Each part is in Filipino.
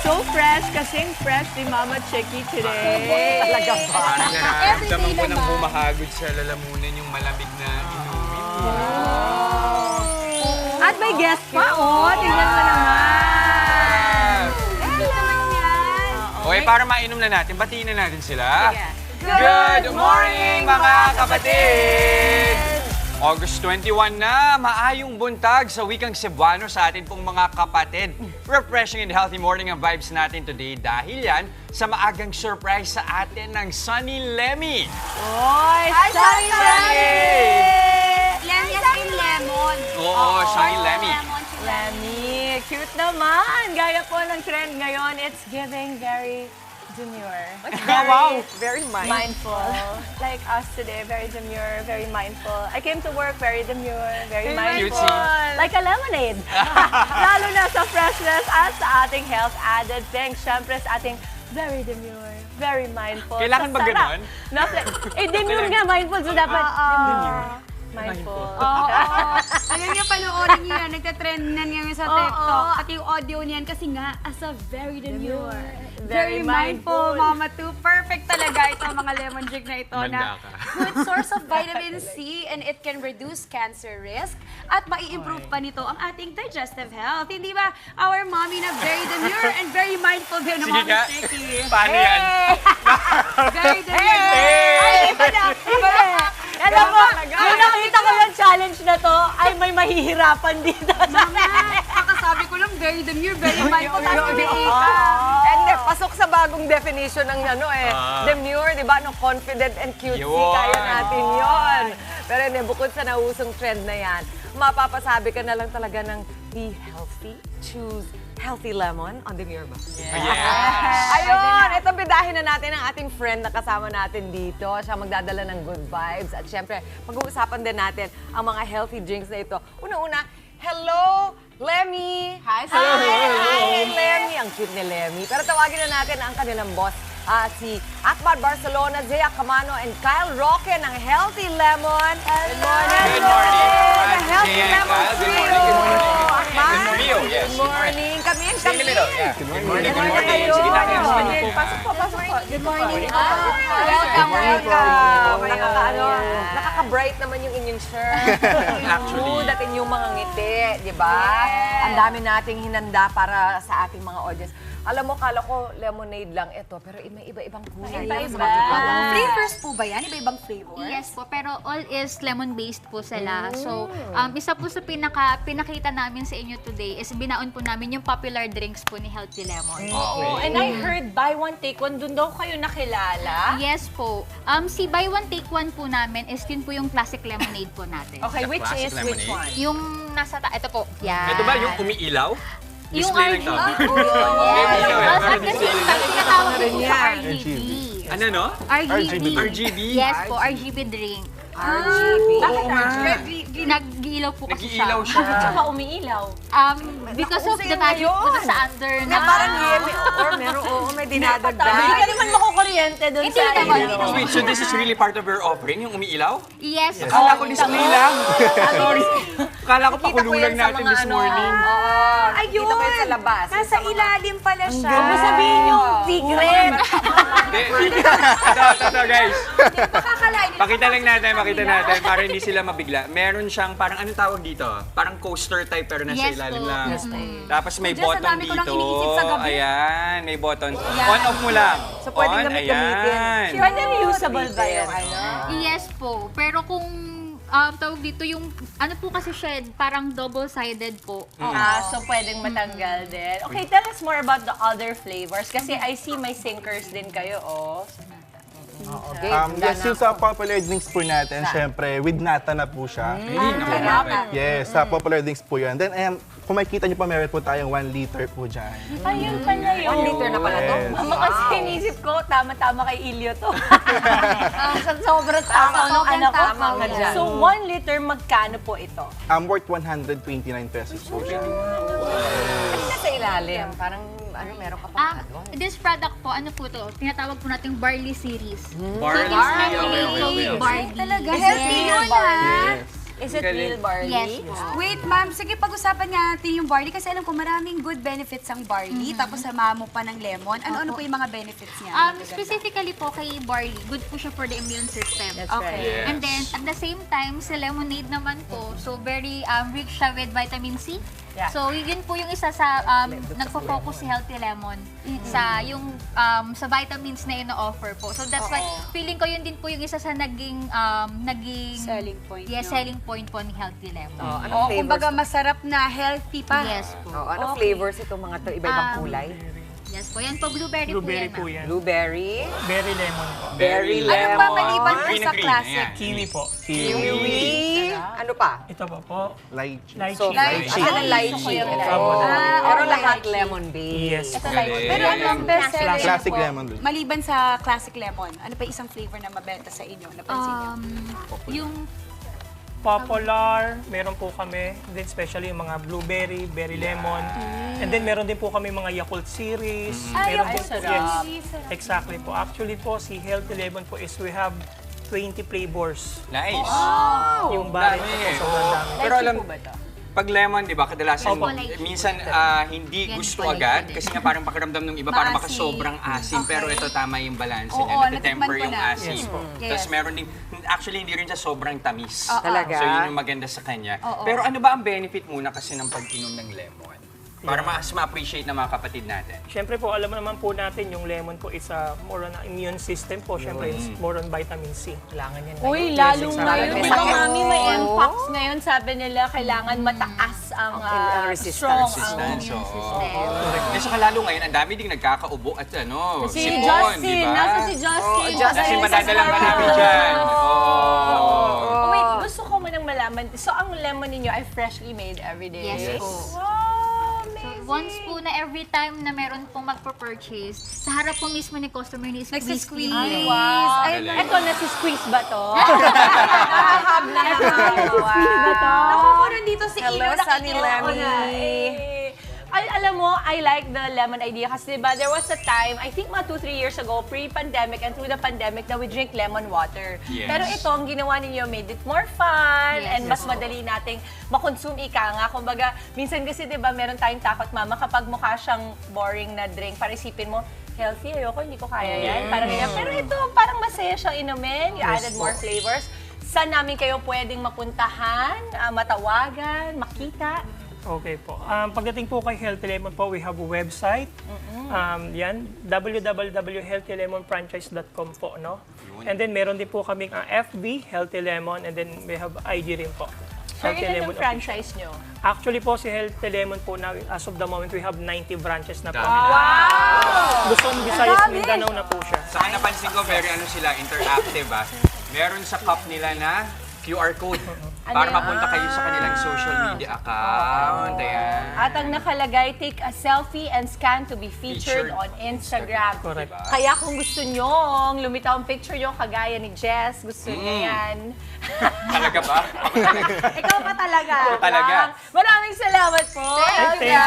so fresh, kasing fresh ni Mama Chicky today. Talaga ba? Parang nararamdaman ko nang humahagod sa lalamunan yung malamig na inumin. At may guest pa, oh. Tingnan mo naman. Okay, para mainom na natin, batiin na natin sila. Good morning, mga kapatid! August 21 na, maayong buntag sa wikang Cebuano sa atin pong mga kapatid. Refreshing and healthy morning ang vibes natin today dahil yan sa maagang surprise sa atin ng Sunny Lemmy. Oy, Sunny Lemmy! Lemmy as in lemon. Oo, Sunny Lemmy. Lemmy, cute naman. Gaya po ng trend ngayon, it's giving very demure. Wow, very Mindful. Like us today, very demure, very mindful. I came to work very demure, very mindful. Cutesy. Like a lemonade. Lalo na sa freshness at sa ating health-added things. Siyempre sa ating very demure, very mindful. Kailangan Sa ba sarap ganon? demure nga, mindful. So dapat demure. Mindful. Alam niyo, panoorin niyo yan. Nagtatrend na ngayon sa TikTok. Pati yung audio niyan kasi nga, as a very demure, very mindful, Mama too. Perfect talaga ito, mga lemon drink na ito. Manda ka. Good source of vitamin C and it can reduce cancer risk at mai-improve pa nito ang ating digestive health. Hindi ba? Our mommy na very demure and very mindful din ng Sige Mama ka, Chicky. paano yan? Very demure. Hey! Alam mo, yung nakita ko yung challenge na to, ay may mahihirapan dito. Mama, kakasabi ko lang, very demure, very mindful. Tapos umiika. And pasok sa bagong definition ng demure, di ba? No, confident and cutesy, Yun. kaya natin yon. Pero hindi, bukod sa nausong trend na yan, mapapasabi ka na lang talaga ng be healthy, choose healthy lemon on Demure ba? Yes! Ayun, ito bidahin na natin ang ating friend na kasama natin dito. Siya magdadala ng good vibes. At syempre, pag-uusapan din natin ang mga healthy drinks na ito. Una-una, hello, Lemmy! Hi, Hi, Lemmy! Ang cute ni Lemmy. Pero tawagin na natin ang kanilang boss, si Akbar Barcelona, Zia Camano, and Kyle Roque ng Healthy Lemon. Good morning! Good morning! The Healthy Zia and Lemon Kyle, good Trio. morning, good morning. Akbar? Good trio, yes. Good morning! Come in, Stay in the middle, yeah. Good morning, good morning. Ayun. Sige tayo, sige tayo. Pasok po, pasok po. Good morning. Welcome, welcome. Nakaka-bright naman yung inyong shirt. Actually. Mood at inyong mga ngiti, di ba? Ang dami nating hinanda para sa ating mga audience. Alam mo, kala ko lemonade lang ito, pero may iba-ibang kulay. Flavors po ba yan? Iba-ibang flavors? Yes po, pero all is lemon-based po sila. So, isa po sa pinakita namin sa inyo today is binaon po namin yung popular drinks po ni Healthy Lemon. Oh, and I heard buy one, take one. Doon daw kayo nakilala. Yes po. Si buy one, take one po namin is yun po yung classic lemonade po natin. Okay, The which classic is which lemonade. one? Yung nasa ito po. Yan. Ito ba yung umiilaw? Yung Display lang to. RGB po. Yes. Yes. At the same time, tinatawag po sa RGB. Ano, no? RGB. RGB? Yes po, RGB drink. RGB. Bakit Nag-iilaw po kasi siya. Nag-iilaw siya. Tsaka umiilaw. Because of the Uso magic yun po sa under Na na. parang yemi, or meron, oo, may Hindi dinadagdag. ka naman makukuryente doon Hindi sa naman. Wait, so this is really part of your offering, yung umiilaw? Yes. Akala ko display lang. Sorry. Akala ko Kita ko pakululan yan sa natin mga this morning. Oo, kita ko yan sa labas. Nasa ilalim pala siya. Huwag mo sabihin yung secret. Ito, guys. Makakalain. Pakita lang natin, makita natin para hindi sila mabigla. Meron siyang parang anong tawag dito? Parang coaster type pero nasa Yes ilalim po. lang. Yes po. Tapos may Diyos, ang button dami ko lang dito. iniisip sa gabi. Ayan, may button. On-off mo lang. So, pwedeng On, gamit-gamitin. ayan. Pwede reusable ba yung ano? Yes po. Pero kung tawag dito yung ano po kasi siya parang double-sided po. So pwedeng matanggal din. Okay, tell us more about the other flavors. Kasi I see may sinkers din kayo, oh. Okay, Yes, yung sa popular drinks po natin, syempre, with nata na po siya. Yes, sa popular drinks po yan. Then, kung makikita nyo pa, meron po tayong 1 liter po dyan. Ayun pala yun. 1 liter na pala to. Yes. Mama, kasi inisip ko, tama-tama kay Ilyo to. Sobrang tama ng anak ko. tama ka dyan. So, 1 liter, magkano po ito? Worth 129 pesos po siya. Ano nasa ilalim? Parang, ano, meron ka pa This product po, ano po to? Tinatawag po nating barley series. Barley. So, it's Okay, okay, okay. barley. Talaga, Yes. healthy yun ha. Yes. Is it real barley? Yes. Wait, ma'am, sige pag-usapan nga natin yung barley kasi alam ko maraming good benefits ang barley. Tapos sama mo pa ng lemon. Ano-ano po yung mga benefits niya? Specifically po kay barley, good po siya for the immune system. That's Okay. right. Yes. And then, at the same time, sa lemonade naman po, so very rich siya with vitamin C. Yeah. So, yun po yung isa sa nagpo-focus si Healthy Lemon sa yung sa vitamins na ino-offer po. So, that's why feeling ko yun din po yung isa sa naging Selling point, Yes, no? selling point po ni Healthy Lemon. Anong flavors? Kumbaga masarap na, healthy pa. Yes po. Anong flavors itong mga to? Iba-ibang kulay? Yes po. Yan po, blueberry, Blueberry po po yan. yan. Blueberry? Berry lemon po. Berry lemon. lemon. Ano ba maliban po Green na sa green, classic? ayan. Kiwi po. Kiwi. Ano pa? Ito po. Lychee. Lychee. Lychee. Ano lychee? Pero lahat lemon based. Yes. Ito like, Pero ano ang best seller Classic po? lemon din. Maliban sa classic lemon, ano pa isang flavor na mabenta sa inyo? Napansin niyo? Yung Popular, meron po kami. Then especially yung mga blueberry, berry lemon. And then meron din po kami mga Yakult series. Meron din po, sarap. Exactly po. Actually po, si Healthy Lemon po is we have 20 flavors. Nice. Yung barrel Dami. po po sobrang dami. Pero alam, pag lemon, di ba, kadalasan Opo. Lychee. minsan hindi Yan gusto po, agad lychee din. kasi nga parang pakiramdam ng iba parang Maasim. makasobrang asim. Pero ito tama yung balance Oo, niya. natikman Natitemper ko yung na. asim. Yes po. Tapos meron din, actually hindi rin siya sobrang tamis. Talaga? So yun yung maganda sa kanya. Pero ano ba ang benefit muna kasi ng pag-inom ng lemon? Para mas ma-appreciate ng mga kapatid natin. Siyempre po, alam naman po natin yung lemon po is more on immune system po. Siyempre, it's more on vitamin C. Kailangan yan. Uy, lalo Yes, ngayon. exactly. Di ba, mami, may MPOX ngayon. Sabi nila, kailangan mataas ang Ang resistance. strong Resistance, ang oo. system. Kasi saka lalo ngayon, ang dami ding nagkakaubo at Si sipon, Justin, di ba? nasa si Justin. Kasi madadalang ka namin dyan. Oh. Wait, gusto ko munang malaman. So, ang lemon ninyo ay freshly made every day? Yes po. Wow, So, amazing. once po na every time na meron pong magpo-purchase, sa harap po mismo ni customer ni Nagsisqueeze. squeeze. Wow. Galing. Eto, nasi-squeeze ba to? Nakahab na Nasi-squeeze ba to? Ako po nandito si Hello, Ilo. Sunny Lemmy. Alam mo, I like the lemon idea kasi diba, there was a time, I think mga 2-3 years ago, pre-pandemic and through the pandemic, na we drink lemon water. Yes. Pero ito, ang ginawa ninyo, made it more fun Yes, and mas madali nating makonsume ika nga. Kumbaga, minsan kasi diba, meron tayong takot, mama, kapag mukha siyang boring na drink, para isipin mo, healthy, ayoko, hindi ko kaya yan. Parang ganyan. Pero ito, parang masaya siyang inumin. You added more flavors. Saan namin kayo pwedeng mapuntahan, matawagan, makita? Okay po. Pagdating po kay Healthy Lemon po, we have a website. Yan, www.healthylemonfranchise.com po, no? And then meron din po kaming FB, Healthy Lemon, and then we have IG rin po. So, ilan yung franchise nyo? Actually po, si Healthy Lemon po, na, as of the moment, we have 90 branches na po. Dami. Luzon, Visayas, Mindanao na po siya. Saka napansin ko, very sila, interactive Meron sa cup nila na QR code para mapunta kayo sa kanilang social media account. Ayan. At ang nakalagay, take a selfie and scan to be featured on Instagram. Correct. Kaya kung gusto nyong lumitaw ang picture nyo, kagaya ni Jess, gusto niya yan. Talaga ba? Ako talaga. Ikaw pa talaga. Ikaw talaga. Maraming salamat po. Thank you.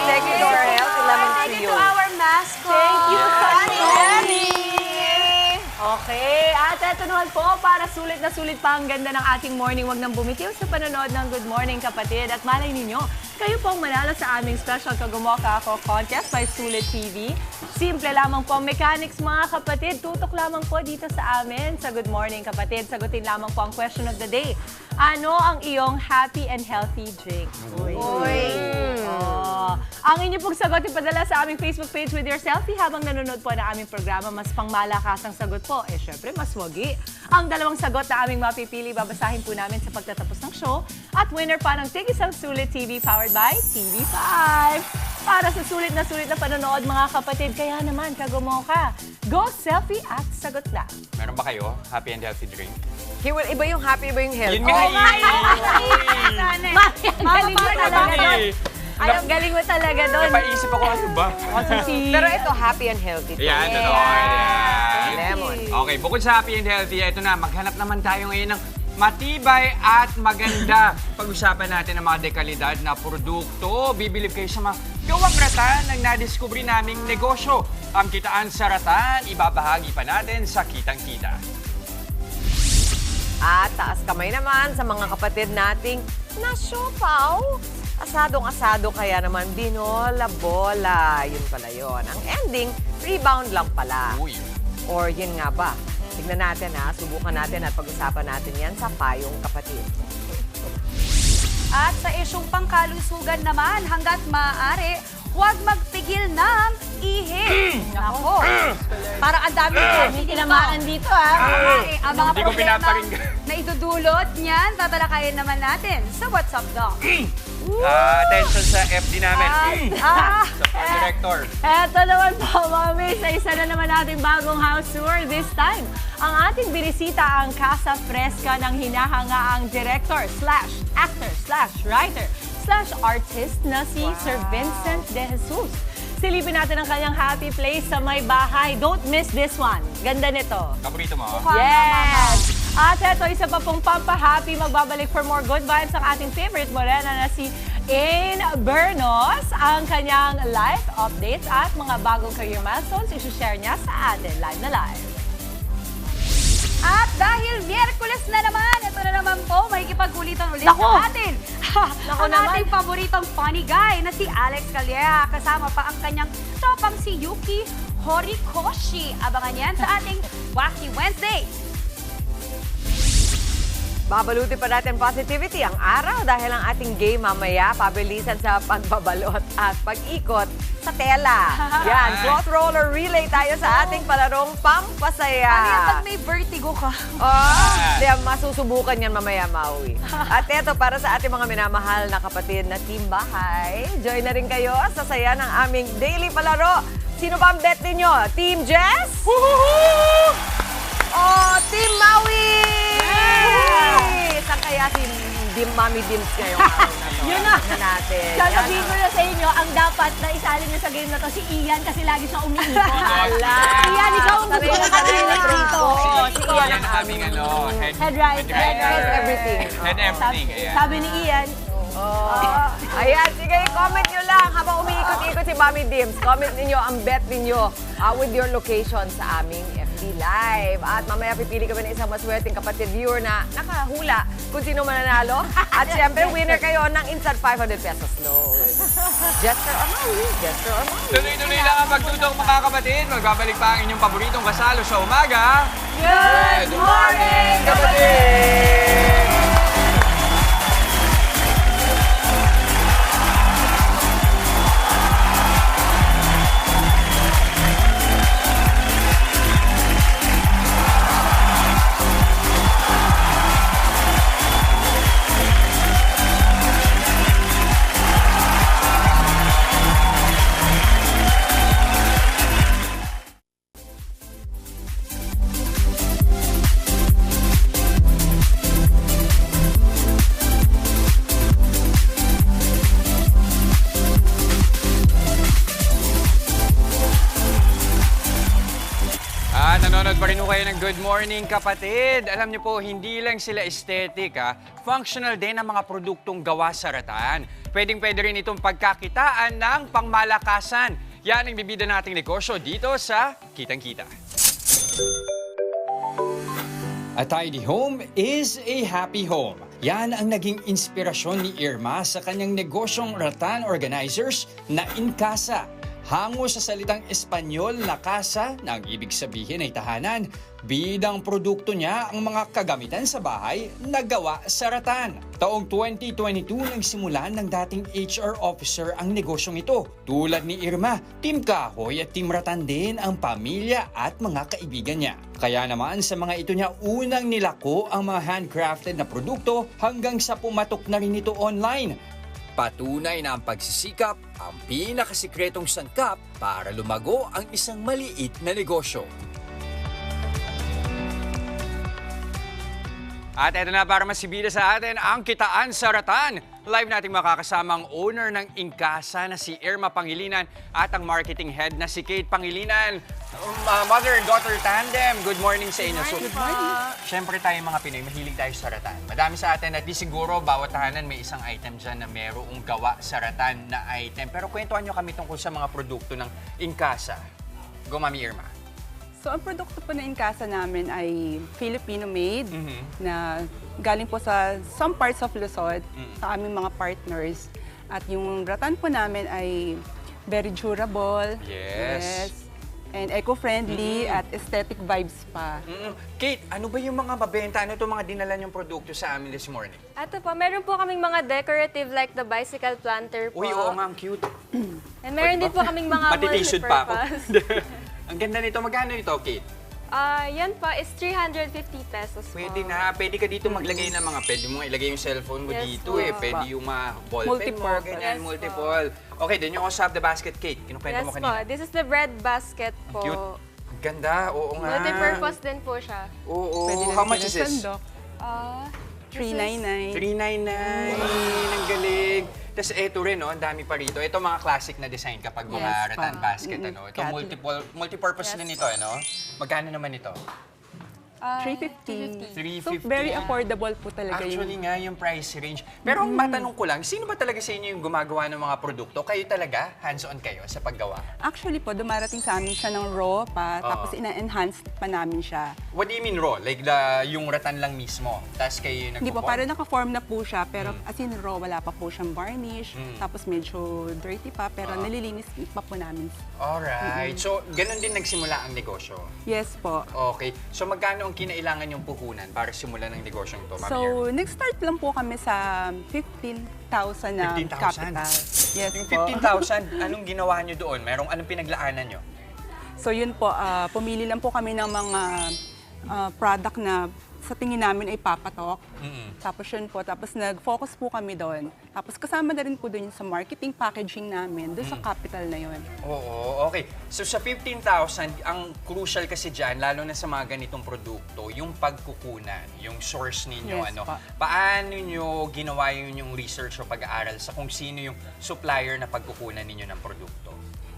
Thank you, Dorel. Lemon Thank you Trio. to our mascot. Thank you, Sunny Sunny. Okay, at eto naman po, para sulit na sulit pa ang ganda ng ating morning. Huwag nang bumitiw sa panonood ng Good Morning Kapatid. At malay ninyo, kayo pong manalo sa aming special Kagumoka Ako Contest by Sulit TV. Simple lamang po ang mechanics, mga kapatid. Tutok lamang po dito sa amin sa Good Morning Kapatid. Sagutin lamang po ang question of the day. Ano ang iyong happy and healthy drink? Uy. Oh. Ang inyo pong sagot ipadala sa aming Facebook page with your selfie habang nanonood po na aming programa. Mas pangmalakasang sagot po. Syempre, mas wagi. Ang dalawang sagot na aming mapipili, babasahin po namin sa pagtatapos ng show. At winner pa ng Tigisang Sulit TV powered by TV5. Para sa sulit na panonood, mga kapatid, kaya naman, Kagumoka, go selfie at sagot lang. Meron ba kayo? Happy and healthy drink? Iba yung happy, iba yung healthy. Yun nga Galing mo talaga doon. Ay, ang galing mo talaga doon. Napaisip ako, ano ba? Pero ito, happy and healthy. Ayan, totoo. Ayan. Lemon. Okay, bukod sa happy and healthy, ito na, maghanap naman tayo ngayon ng matibay at maganda. Pag-usapan natin ang mga dekalidad na produkto. Bibilib kayo sa mga gawang ratan ng nadiskubre naming negosyo. Ang kitaan sa ratan, ibabahagi pa natin sa Kitang Kita. At taas kamay naman sa mga kapatid nating nasiopaw. Asadong-asado kaya naman binola-bola. Yun pala yun. Ang ending, rebound lang pala. Uy. Or yun nga ba? Tignan natin ha, subukan natin at pag-usapan natin yan sa Payong Kapatid. At sa isyong pangkalusugan naman, hanggat maaari, huwag magpigil ng ihi. Nako. Parang ang dami May tinamaan dito, ha? Ang mga Hindi ko problema pinaparinggan. na idudulot niyan, tatalakayin naman natin sa What's Up, Doc. Attention sa FD namin. Sa director. Eto naman po, mga miss, sa isa na naman nating bagong house tour. This time, ang ating binisita ang Casa Fresca ng hinahangaang director/actor/writer/artist na si Sir Vincent De Jesus. Silipin natin ang kanyang happy place sa may bahay. Don't miss this one. Ganda nito. Paborito mo? Yes! At eto, isa pa pong pampahappy. Magbabalik for more good vibes ang ating favorite morena na si Ain Bernos. Ang kanyang life updates at mga bagong career milestones isi-share niya sa atin live na live. At dahil Miyerkules na naman, ito na naman po, makikipagkulitan ulit Nako! sa atin. Nako Ang naman. ating paboritong funny guy na si Alex Calleja. Kasama pa ang kanyang tropang si Yuki Horikoshi. Abangan yan sa ating Wacky Wednesday. Babalutin pa natin positivity ang araw dahil ang ating game mamaya pabilisan sa pagbabalot at pag-ikot sa tela. Yan, cloth roller relay tayo sa ating palarong pampasaya. Ano yan pag may vertigo ka? Di, masusubukan yan mamaya, Maui. At eto, para sa ating mga minamahal na kapatid na team bahay, join na rin kayo sa saya ng aming daily palaro. Sino ba ang bet ninyo? Team Jess? O Team Maui? Saan kaya si Mami Dims ngayong araw na to? Yun na. Tingnan natin. Sasabihin ko na sa inyo, ang dapat na isali niyo sa game na to si Ian kasi lagi siya umiikot. Ian, ikaw ang gusto na kanina dito. Si Ian ang aming Head writer. Head everything. Head everything. Ayan. Sabi ni Ian, Ayan, sige, comment nyo lang habang umiikot-ikot si Mami Dims. Comment ninyo ang bet ninyo with your location sa aming FB Live. At mamaya pipili kami ng isang maswerteng kapatid viewer na nakahula kung sino mananalo. At syempre, winner kayo ng instant 500 pesos loan. Jester or Maui? Jester or Maui? Tuloy-tuloy lang ang pagtutong mga kapatid. Magbabalik pa ang inyong paboritong kasalo sa umaga. Good morning, kapatid! Nanonood pa rin kayo ng Good Morning Kapatid. Alam niyo po, hindi lang sila aesthetic, functional din ang mga produktong gawa sa ratan. Pwedeng-pwede rin itong pagkakitaan ng pangmalakasan. Yan ang bibida nating negosyo dito sa Kitang-Kita. A tidy home is a happy home. Yan ang naging inspirasyon ni Irma sa kanyang negosyong ratan organizers na Incasa. Hango sa salitang Espanyol na casa na ang ibig sabihin ay tahanan, bidang produkto niya ang mga kagamitan sa bahay na gawa sa ratan. Taong 2022 nang simulan ng dating HR officer ang negosyong ito. Tulad ni Irma, Team Kahoy at Team Ratan din ang pamilya at mga kaibigan niya. Kaya naman sa mga ito niya unang nilako ang mga handcrafted na produkto hanggang sa pumatok na rin ito online. Patunay na ang pagsisikap ang pinakasikretong sangkap para lumago ang isang maliit na negosyo. At eto na para masibida sa atin ang kitaan sa ratan. Live nating makakasama ang owner ng Incasa na si Irma Pangilinan at ang marketing head na si Kate Pangilinan. Mother and daughter tandem, good morning sa inyo. Good morning. Siyempre tayo mga Pinoy, mahilig tayo sa ratan. Madami sa atin at di siguro bawat tahanan may isang item dyan na merong gawa sa ratan na item. Pero kwentuhan nyo kami tungkol sa mga produkto ng Incasa. Go, Mami Irma. So, ang produkto po na Incasa namin ay Filipino-made na galing po sa some parts of Luzon sa aming mga partners. At yung ratan po namin ay very durable. Yes. And eco-friendly at aesthetic vibes pa. Kate, ano ba yung mga mabenta? Ano itong mga dinala niyong produkto sa amin this morning? Ito po, meron po kaming mga decorative like the bicycle planter po. Uy, oo nga, ang cute. And meron din po kaming mga Matitisod pa ako. multi-purpose. Ang ganda nito. Magkano ito, Kate? Yan po is 350 pesos po. Pwede na. Pwede ka dito maglagay ng mga, pwede mo ilagay yung cellphone mo Yes dito po. Pwede yung mga ballpen mo, Multipurpose. ganyan, Yes multiple. Okay, then yung also have the basket, Kate. Kinukwento Yes mo po, kanina. this is the bread basket po. Cute. Ang ganda, oo nga. Multi-purpose din po siya. Oo, Pwede na how rin much is this? sandok. This is- 399. 399. Ang galing. Tapos eto rin, no, ang dami pa rito. Ito mga classic na design kapag mga Yes, rattan pa. basket. Ano. Ito Cat- multipurpose din ito. Ano? Magkano naman ito? 350. 350. So, very affordable po talaga Actually yung... nga, yung price range. Pero ang matanong ko lang, sino ba talaga sa inyo yung gumagawa ng mga produkto? Kayo talaga? Hands-on kayo sa paggawa? Actually po, dumarating sa amin siya ng raw pa, tapos ina-enhance pa namin siya. What do you mean raw? Like yung rattan lang mismo? Tapos kayo yung Hindi po, nagpo-form? para naka-form na po siya, pero as in raw, wala pa po siyang varnish, tapos medyo dirty pa, pero nalilinis pa po namin. Alright. So, ganun din nagsimula ang negosyo? Yes po. Okay. So, magkano ang kinailangan yung puhunan para simulan ng negosyong to, Ma'am Yer? So, nag-start lang po kami sa 15,000 na 15,000? capital. Yes Yung po. 15,000, anong ginawa nyo doon? Anong pinaglaanan nyo? So yun po, pumili lang po kami ng mga product na sa tingin namin ay papatok. Tapos yun po, tapos nag-focus po kami doon. Tapos kasama na rin po doon sa marketing packaging namin, doon sa capital na yun. Oo, okay. So sa 15,000, ang crucial kasi dyan, lalo na sa mga ganitong produkto, yung pagkukunan, yung source ninyo. Yes, ano. pa. Paano nyo ginawa yung research o pag-aaral sa kung sino yung supplier na pagkukunan ninyo ng produkto?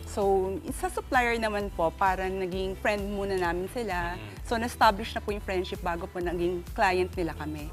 So, sa supplier naman po, parang naging friend muna namin sila. So, na-establish na po yung friendship bago po naging client nila kami.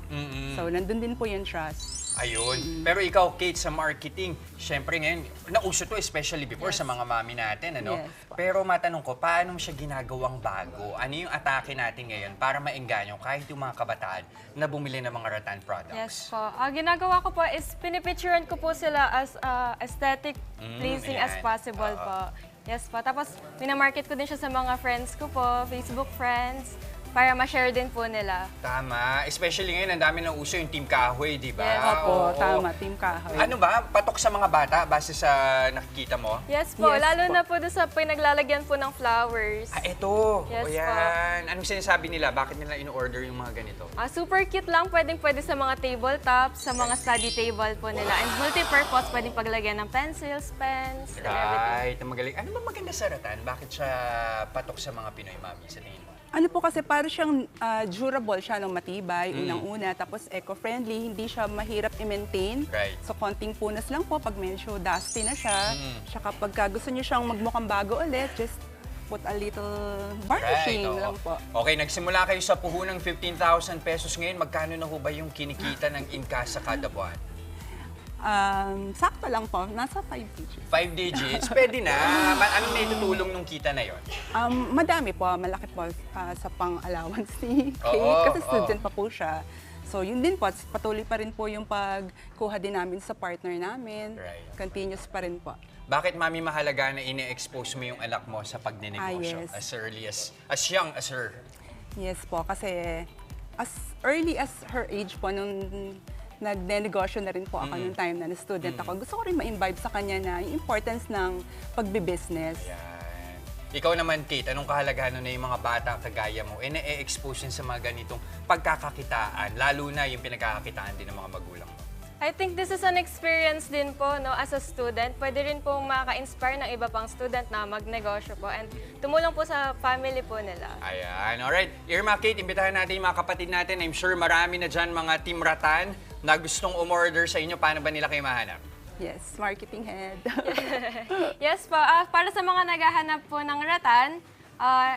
So, nandun din po yung trust. Ayun. Pero ikaw, Kate, sa marketing, syempre ngayon, nauso to especially before sa mga mami natin, ano? Yes. Pero matanong ko, paano mo siya ginagawang bago? Ano yung atake natin ngayon para maengganyo kahit yung mga kabataan na bumili ng mga rattan products? Yes po. Ginagawa ko po is pinipicturean ko po sila as aesthetic pleasing as ayan. possible po. Yes po. Tapos, minamarket ko din siya sa mga friends ko po, Facebook friends, para ma-share din po nila. Tama. Especially ngayon, ang dami ng uso yung Team Kahoy, di ba? Yes. Opo, Oo. tama, Team Kahoy. Ano ba? Patok sa mga bata base sa nakikita mo? Yes po. Yes Lalo po. na po doon sa pinaglalagyan po ng flowers. Eto. Yes o yan. Anong sinasabi nila? Bakit nila in-order yung mga ganito? Super cute lang. Pwede sa mga tabletop, sa mga study table po nila. And multi-purpose, pwedeng paglagyan ng pencils, pens, and everything. Right. Ang magaling. Ano ba maganda sa rattan? Bakit siya patok sa mga Pinoy, Mami, sa tingin mo? Ano po kasi para siyang durable siya ng matibay, unang-una, tapos eco-friendly, hindi siya mahirap i-maintain. Right. So konting punas lang po pag medyo dusty na siya. Tsaka pagka gusto niyo siyang magmukhang bago ulit, just put a little varnishing oo. lang po. Okay, nagsimula kayo sa puhunang 15,000 pesos ngayon. Magkano na ho ba yung kinikita ng Incasa kada buwan? Sakto lang po, nasa 5 digits. 5 digits, pwede na. Anong naitutulong nung kita na yon? Madami po, malaki po sa pang-allowance ni Kate, Oo, kasi oo. student pa po siya. So yun din po, patuloy pa rin po yung pagkuha din namin sa partner namin. Right. Continuous pa rin po. Bakit, Mami, mahalaga na ine-expose mo yung anak mo sa pagnenegosyo? Yes. As early as young as her? Yes po, kasi as early as her age po, nung nagne-negosyo na rin po ako nung time na student ako, gusto ko rin ma-imbibe sa kanya na yung importance ng pagbe-business. Yan. Ikaw naman, Kate, anong kahalagahan nun na yung mga bata kagaya mo, na-expose sa mga ganitong pagkakakitaan, lalo na yung pinagkakakitaan din ng mga magulang mo? I think this is an experience din po, no, as a student. Pwede rin pong maka-inspire ng iba pang student na magnegosyo po and tumulong po sa family po nila. Ayan, alright. Irma, Kate, imbitahan natin yung mga kapatid natin. I'm sure marami na dyan mga Team Rattan na gustong umorder sa inyo. Paano ba nila kayo mahanap? Yes, marketing head. Yes po, para sa mga naghahanap po ng rattan,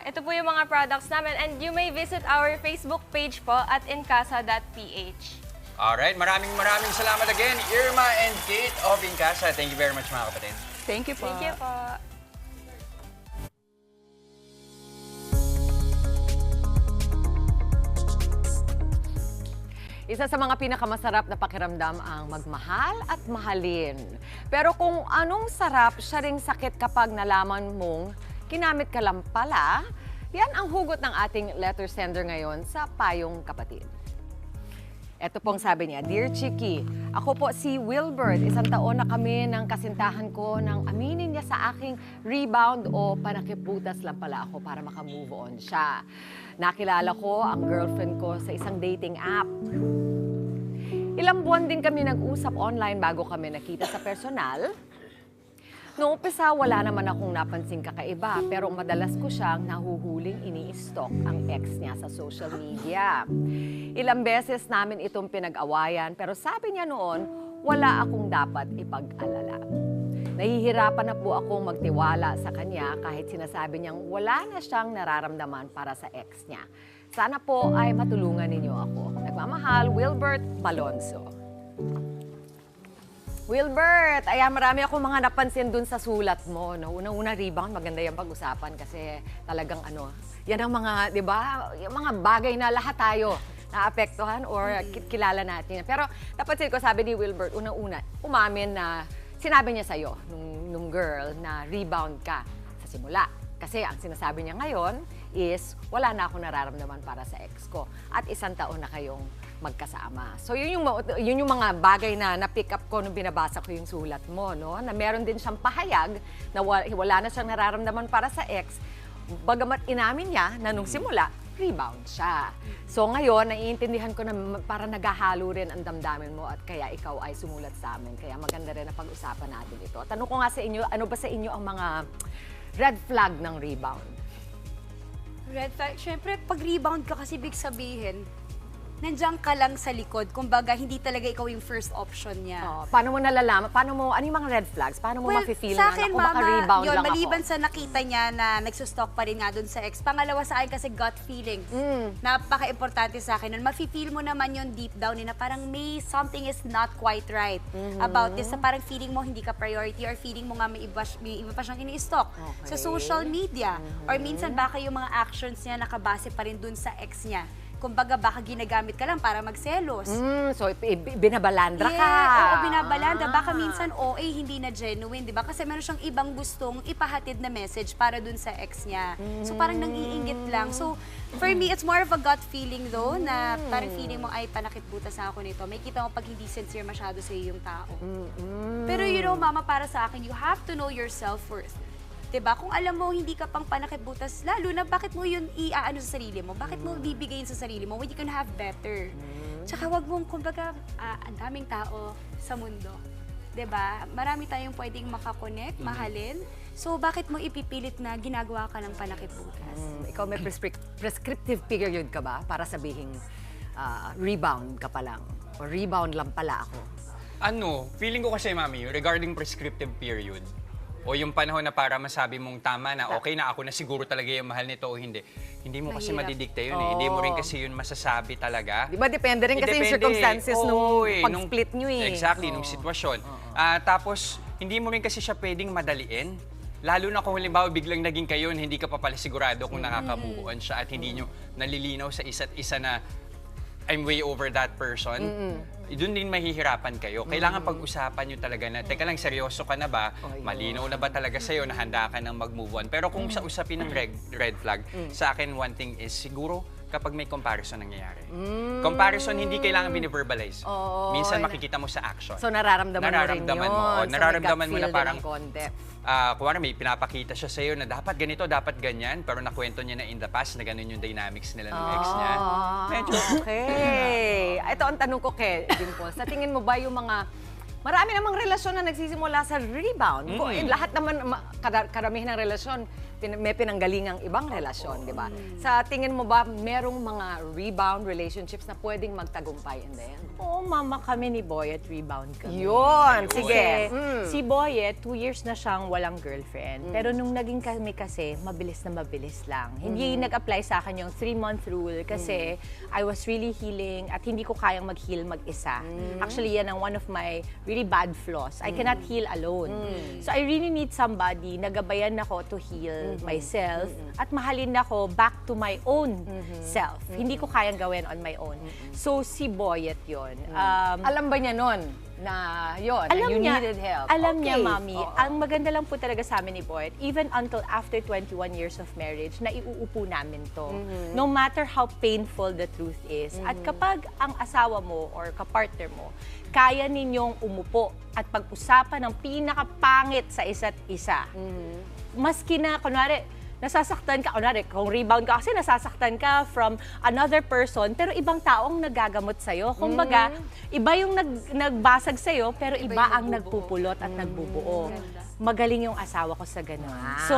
ito po yung mga products namin and you may visit our Facebook page po at incasa.ph. Alright, maraming salamat again, Irma and Kate of Incasa. Thank you very much, mga kapatid. Thank you po. Thank you po. Isa sa mga pinakamasarap na pakiramdam ang magmahal at mahalin. Pero kung anong sarap, siya ring sakit kapag nalaman mong kinamit ka lang pala, yan ang hugot ng ating letter sender ngayon sa Payong Kapatid. Ito pong sabi niya, Dear Chiki, ako po si Wilbert. 1 taon na kami ng kasintahan ko nang aminin niya sa aking rebound o panakiputas lang pala ako para makamove on siya. Nakilala ko ang girlfriend ko sa isang dating app. Ilang buwan din kami nag-usap online bago kami nakita sa personal. Noong umpisa, wala naman akong napansing kakaiba, pero madalas ko siyang nahuhuling ini-stalk ang ex niya sa social media. Ilang beses namin itong pinag-awayan, pero sabi niya noon, wala akong dapat ipag-alala. Nahihirapan na po akong magtiwala sa kanya kahit sinasabi niyang wala na siyang nararamdaman para sa ex niya. Sana po ay matulungan ninyo ako. Nagmamahal, Wilbert Malonzo. Wilbert, ayan, marami akong mga napansin dun sa sulat mo. No? Unang-una, rebound, maganda yung pag-usapan kasi talagang yan ang mga, di ba, yung mga bagay na lahat tayo naapektuhan or kilala natin. Pero napansin ko, sabi ni Wilbert, unang-una, umamin na sinabi niya sa'yo, nung girl, na rebound ka sa simula. Kasi ang sinasabi niya ngayon is, wala na akong nararamdaman para sa ex ko. At 1 taon na kayong magkasama. So yun yung mga bagay na na-pick up ko nung binabasa ko yung sulat mo, no? Na meron din siyang pahayag na wala na siyang nararamdaman para sa ex, bagamat inamin niya na nung simula, rebound siya. So ngayon, naiintindihan ko na para naghahalo rin ang damdamin mo at kaya ikaw ay sumulat sa amin. Kaya maganda rin na pag-usapan natin ito. Tanong ko nga sa inyo, ano ba sa inyo ang mga red flag ng rebound? Red flag, syempre pag rebound ka kasi big sabihin, nandiyan ka lang sa likod. Kumbaga, hindi talaga ikaw yung first option niya. Oh, paano mo nalalaman? Ano yung mga red flags? Paano mo mafe-feel sa na akin, ako maka-rebound yun, lang ako? maliban sa nakita niya na nagsustalk pa rin nga dun sa ex. Pangalawa sa akin kasi gut feelings. Napaka-importante sa akin nun. Mafe-feel mo naman yun deep down na parang may something is not quite right about this. Na parang feeling mo hindi ka priority or feeling mo nga may iba pa siyang ini-stalk sa social media. Or minsan baka yung mga actions niya nakabase pa rin dun sa ex niya. Kumbaga, baka ginagamit ka lang para magselos. So, binabalandra ka. Oo, binabalandra. Baka minsan OA, hindi na genuine, di ba? Kasi meron siyang ibang gustong ipahatid na message para dun sa ex niya. So, parang nang-iinggit lang. So, for me, it's more of a gut feeling though, na parang feeling mo, ay, panakitbutas na ako nito. May kita mo pag hindi sincere masyado sa yung tao. Pero you know, mama, para sa akin, you have to know your self-worth. Diba? Kung alam mo hindi ka pang panakibutas, lalo na bakit mo yun iaano sa sarili mo? Bakit mo bibigay sa sarili mo when you can have better? Tsaka wag mong, kumbaga, ang daming tao sa mundo. Diba? Marami tayong pwedeng makakonect, mahalin. So, bakit mo ipipilit na ginagawa ka ng panakibutas? Ikaw may prescriptive period ka ba para sabihing rebound ka pa lang? O rebound lang pala ako? Feeling ko kasi, Mami, regarding prescriptive period, o yung panahon na para masabi mong tama na okay na ako na siguro talaga yung mahal nito o hindi. Hindi mo kasi madidikta yun eh. Hindi mo rin kasi yun masasabi talaga. Di ba? Depende rin kasi yung circumstances nung pag-split nyo eh. Exactly, nung sitwasyon. Tapos, hindi mo rin kasi siya pwedeng madaliin. Lalo na kung halimbawa biglang naging kayo, hindi ka pa pala sigurado kung nakakabuuan siya at hindi nyo nalilinaw sa isa't isa na I'm way over that person. Doon din mahihirapan kayo. Kailangan pag-usapan nyo talaga na, teka lang, seryoso ka na ba? Malinaw na ba talaga sa'yo na handa ka ng mag-move on? Pero kung sa usapin ng red flag, sa akin one thing is siguro kapag may comparison nangyayari. Comparison, hindi kailangan bine-verbalize. Minsan makikita mo sa action. So nararamdaman mo rin yun. Nararamdaman mo na parang, konti. kuwari may pinapakita siya sa'yo na dapat ganito, dapat ganyan, pero nakwento niya na in the past na ganun yung dynamics nila ng ex niya. Medyo, okay. Ito ang tanong ko kay Dimple. Sa tingin mo ba yung mga marami namang relasyon na nagsisimula sa rebound? Lahat naman, karamihan ng relasyon, may pinanggalingang ibang relasyon, di ba? Sa tingin mo ba, merong mga rebound relationships na pwedeng magtagumpay in the end? Oo, mama, kami ni Boyet rebound kami. Yun! Sige! Si Boyet, 2 years na siyang walang girlfriend. Pero nung naging kami kasi, mabilis lang. Hindi nag-apply sa akin yung 3-month rule kasi I was really healing at hindi ko kayang mag-heal mag-isa. Actually, yan ang one of my really bad flaws. I cannot heal alone. So I really need somebody na gabayan ako to heal myself at mahalin ako back to my own self. Hindi ko kayang gawin on my own. So si Boyet yun. Alam ba niya nun na yun, Alam you niya, needed help? Alam niya, Okay. Mami. Oo. Ang maganda lang po talaga sa amin ni Boyet, even until after 21 years of marriage, na iuupo namin to. No matter how painful the truth is. At kapag ang asawa mo or kapartner mo, kaya ninyong umupo at pag-usapan ng pinakapangit sa isa't isa. Maski na, kunwari, nasasaktan ka, kunwari, kung rebound ka kasi nasasaktan ka from another person, pero ibang taong nagagamot sa'yo. Kumbaga, iba yung nagbasag sa'yo, pero iba ang nagpupulot at nagbubuo. Magaling yung asawa ko sa ganun. So,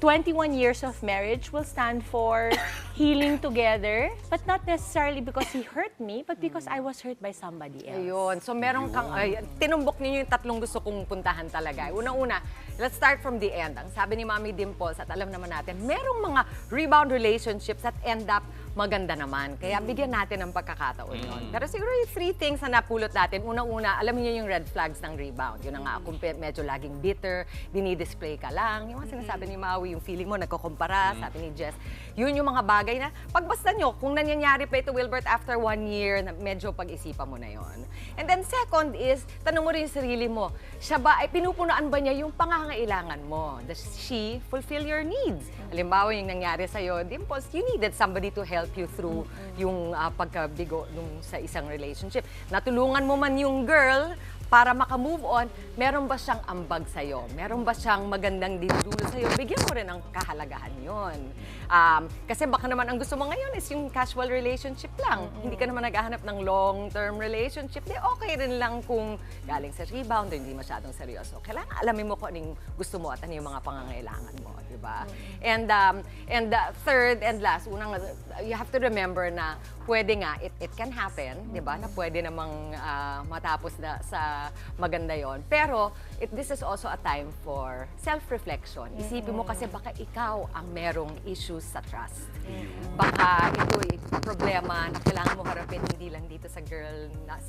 21 years of marriage will stand for healing together, but not necessarily because he hurt me, but because I was hurt by somebody else. Ayun. So meron kang, tinumbok ninyo yung tatlong gusto kong puntahan talaga. Unang-una, let's start from the end. Ang sabi ni Mami Dimples, at alam naman natin, merong mga rebound relationships that end up maganda naman. Kaya bigyan natin ng pagkakataon yun. Pero siguro yung 3 things na napulot natin. Unang-una, alam niyo yung red flags ng rebound. Yun na nga, kung medyo laging bitter, dinidisplay ka lang. Yung mga sinasabi ni Maui, yung feeling mo, nagkukumpara, sabi ni Jess. Yun yung mga bagay na pagbasta nyo, kung nangyayari pa ito, Wilbert, after 1 year, medyo pag-isipan mo na yon. And then second is, tanong mo rin yung sarili mo, siya ba, ay pinupunaan ba niya yung pangangailangan mo? Does she fulfill your needs? Halimbawa, yung nangyari sa'yo, Dimples, you needed somebody to help you through yung pagkabigo sa isang relationship. Natulungan mo man yung girl para maka-move on, meron ba siyang ambag sa'yo? Meron ba siyang magandang dinudulo sa'yo? Bigyan mo rin ng kahalagahan yon. Kasi baka naman ang gusto mo ngayon is yung casual relationship lang. Hindi ka naman naghahanap ng long-term relationship. Di okay rin lang kung galing sa rebound o hindi masyadong seryoso. Kailangan alamin mo kung anong gusto mo at ano yung mga pangangailangan mo. Diba? And third and last, you have to remember na pwede nga, it can happen, di ba? Na pwede namang matapos na sa maganda yon. Pero, this is also a time for self-reflection. Isipin mo kasi baka ikaw ang merong issues sa trust. Baka ito'y problema na kailangan mo harapin hindi lang dito sa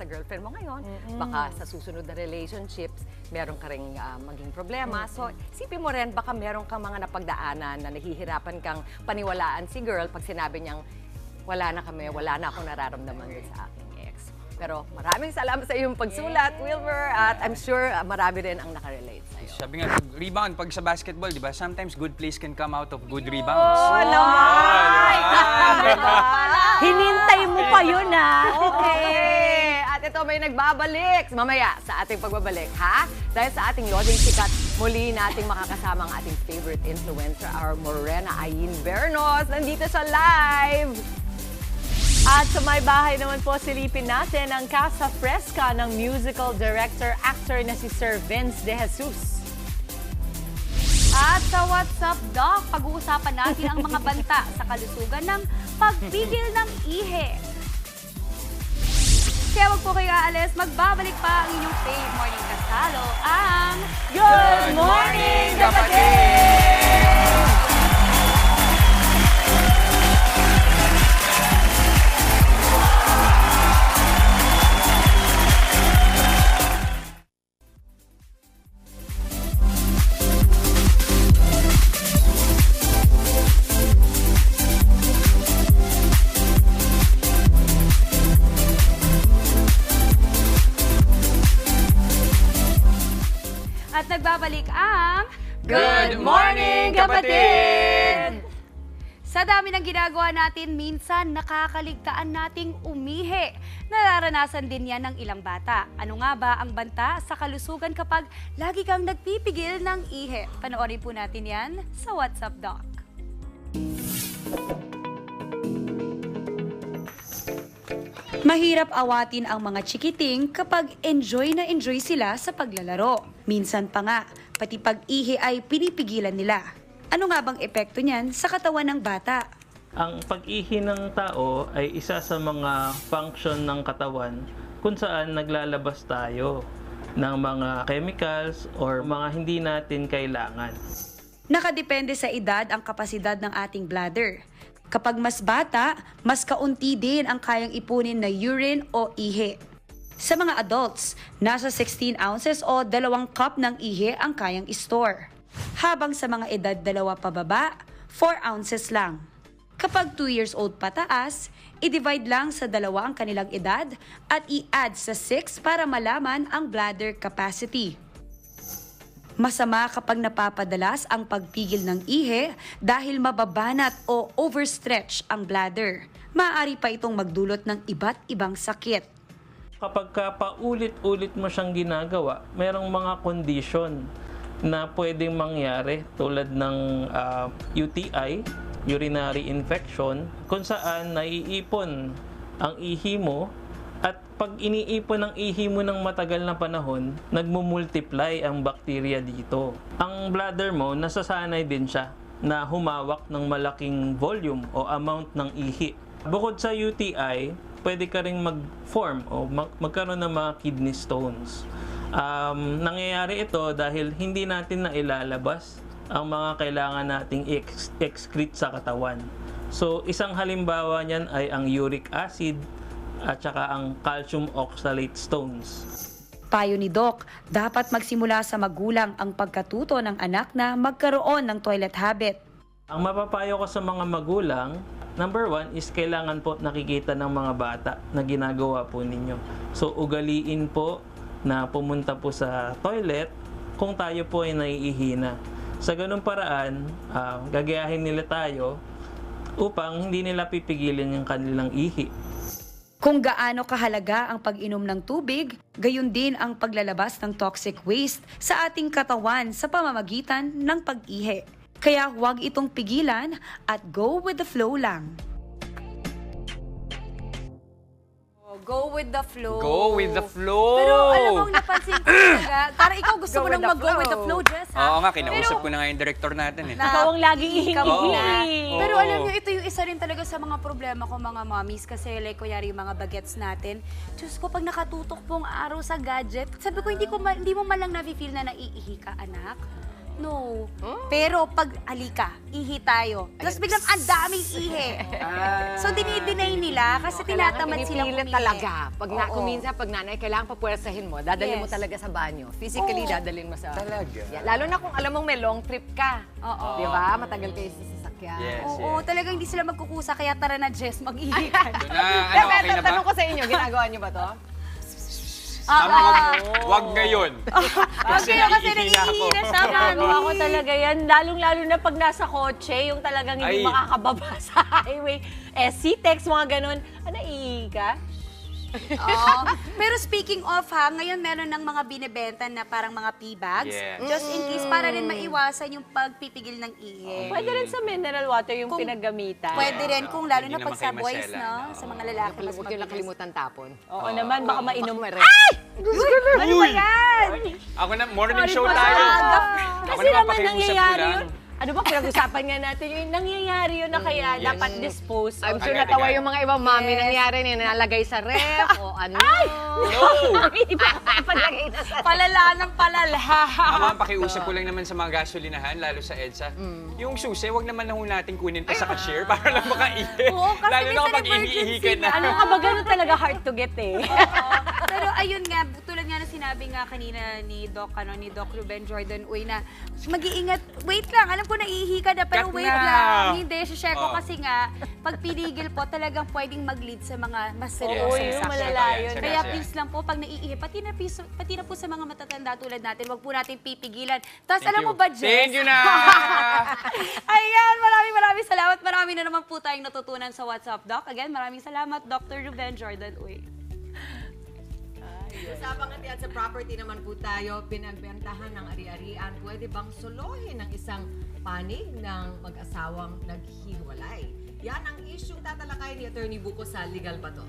girlfriend mo ngayon. Baka sa susunod na relationships, meron ka rin maging problema. So, isipin mo rin, baka meron kang mga napagdaanan na nahihirapan kang paniwalaan si girl pag sinabi niyang, wala na kami, wala na akong nararamdaman din sa aking ex. Pero maraming salamat sa iyong pagsulat, Wilbur, at I'm sure marami rin ang nakarelate sa'yo. Sabi nga, rebound, pag sa basketball, di ba, sometimes good plays can come out of good rebounds. Naman! Hinintay mo pa yun, Okay! At ito may nagbabalik mamaya sa ating pagbabalik, ha? Dahil sa ating Loding Sikat, muli nating makakasama ang ating favorite influencer, our Morena Ayin Bernos. Nandito sa live! At sa may bahay naman po, silipin natin ang Casa Fresca ng musical director-actor na si Sir Vince De Jesus. At sa What's Up, Doc, pag-uusapan natin ang mga banta sa kalusugan ng pagpigil ng ihi. Kaya wag po kayo aalis, magbabalik pa ang inyong fave morning kasalo, ang Good Morning, Kapatid! At nagbabalik ang Good Morning, Kapatid! Sa dami ng ginagawa natin, minsan nakakaligtaan nating umihi. Nararanasan din yan ng ilang bata. Ano nga ba ang banta sa kalusugan kapag lagi kang nagpipigil ng ihi? Panoorin po natin yan sa What's Up, Doc. Mahirap awatin ang mga chikiting kapag enjoy na enjoy sila sa paglalaro. Minsan pa nga, pati pag-ihi ay pinipigilan nila. Ano nga bang epekto niyan sa katawan ng bata? Ang pag-ihi ng tao ay isa sa mga function ng katawan kung saan naglalabas tayo ng mga chemicals or mga hindi natin kailangan. Nakadepende sa edad ang kapasidad ng ating bladder. Kapag mas bata, mas kaunti din ang kayang ipunin na urine o ihi. Sa mga adults, nasa 16 ounces o 2 cup ng ihi ang kayang store. Habang sa mga edad 2 pababa, 4 ounces lang. Kapag 2 years old pataas, i-divide lang sa 2 ang kanilang edad at i-add sa 6 para malaman ang bladder capacity. Masama kapag napapadalas ang pagpigil ng ihi dahil mababanat o overstretch ang bladder. Maaari pa itong magdulot ng iba't ibang sakit. Kapag paulit-ulit mo siyang ginagawa, merong mga condition na pwedeng mangyari tulad ng UTI, urinary infection, kung saan naiipon ang ihi mo at pag iniipon ang ihi mo ng matagal na panahon, nagmumultiply ang bakterya dito. Ang bladder mo, nasasanay din siya na humawak ng malaking volume o amount ng ihi. Bukod sa UTI, pwede ka ring mag-form o magkaroon ng mga kidney stones. Nangyayari ito dahil hindi natin nailalabas ang mga kailangan nating excrete sa katawan. So, isang halimbawa niyan ay ang uric acid at saka ang calcium oxalate stones. Payo ni Doc, dapat magsimula sa magulang ang pagkatuto ng anak na magkaroon ng toilet habit. Ang mapapayo ko sa mga magulang, number 1 is kailangan po nakikita ng mga bata na ginagawa po ninyo. So, ugaliin po na pumunta po sa toilet kung tayo po ay naiihina. Sa ganung paraan, gagayahin nila tayo upang hindi nila pipigilin yung kanilang ihi. Kung gaano kahalaga ang pag-inom ng tubig, gayon din ang paglalabas ng toxic waste sa ating katawan sa pamamagitan ng pag-ihi. Kaya huwag itong pigilan at go with the flow lang. Go with the flow. Go with the flow. Pero alam mo, napansin ko talaga, parang ikaw gusto mo nang mag-go with the flow, Jess, ha? Oo nga, kinausap ko na nga yung director natin eh. Ikaw ang laging ihingi. Pero alam niyo, ito yung isa rin talaga sa mga problema ko, mga mommies, kasi like, kunyari yung mga bagets natin, Diyos ko, pag nakatutok pong araw sa gadget, sabi ko, hindi mo malang na-feel na naiihi ka, anak. No. Pero pag alika, ihi tayo. Tapos biglang ang daming ihi. So dinideny nila kasi tinatamad silang umihi. Talaga. Pag kuminsan, pag nanay, kailangan papuwersahin mo, dadalhin mo talaga sa banyo. Physically, dadalhin mo sa... Talaga? Yeah. Lalo na kung alam mong may long trip ka. Di ba? Matagal kayo sa sasakyan. Yes, Oo, talagang hindi sila magkukusa, kaya tara na, Jess, mag-ihi ka. Okay na ba? Tanong ko sa inyo, ginagawa niyo ba to? Wag ngayon. Kasi naiihi na siya. Ginagawa ko talaga yan. Lalong-lalo na pag nasa kotse, yung talagang hindi makakababa sa highway. C-text, mga ganun. Naiihi ka? Pero speaking of ngayon meron ng mga binibenta na parang mga pee bags. Yes. Just in case, para rin maiwasan yung pagpipigil ng ihi. Pwede rin sa mineral water yung pinaggamitan. Pwede rin kung lalo na Hindi pag naman sa kayo boys, masela, no? Sa mga lalaki, mas Huwag yung nakalimutan tapon. Oo naman, baka mainom. Ay! Ano ba yan? Ako na, morning show tayo. Ako Kasi naman pakiusap ko nangyayari lang. yun. Ano ba pinag-usapan nga natin? Yung nangyayari yun na kaya dapat dispose. I'm sure natawa yung mga ibang mami nangyari na nalagay sa ref o ano. No! Ipalagay na sa Palala ng palala. Ako ang pakiusap ko lang naman sa mga gasolinahan, lalo sa EDSA. Yung susi, wag naman na ho natin kunin pa sa cashier para lang makaihi. Oo, kasi Lalo na minsan kapag iniihi ka na. Ano ka ba, ganun talaga hard to get eh. Pero ayun nga, tulad nga na sinabi nga kanina ni Doc Ruben Jordan Uy na mag-iingat, wait lang, alam ko naiihi ka na, pero Cut wait na. lang. Hindi, share ko kasi nga, pag pinigil po, talagang pwedeng mag-lead sa mga mas Oo, serious. yung malala yun. Kaya please lang po, pag naiihi, pati na po sa mga matatanda tulad natin, wag po natin pipigilan. Tapos alam mo ba, Jess? Thank you na! Ayan, maraming salamat. Marami na naman po tayong natutunan sa WhatsApp, Doc. Again, maraming salamat, Dr. Ruben Jordan Uy. Usapang at sa property naman po tayo, pinagbentahan ng ari-arian. Pwede bang solohin ng isang panig ng mag-asawang naghiwalay? Yan ang isyong tatalakay ni Attorney Buko sa Legal ba to?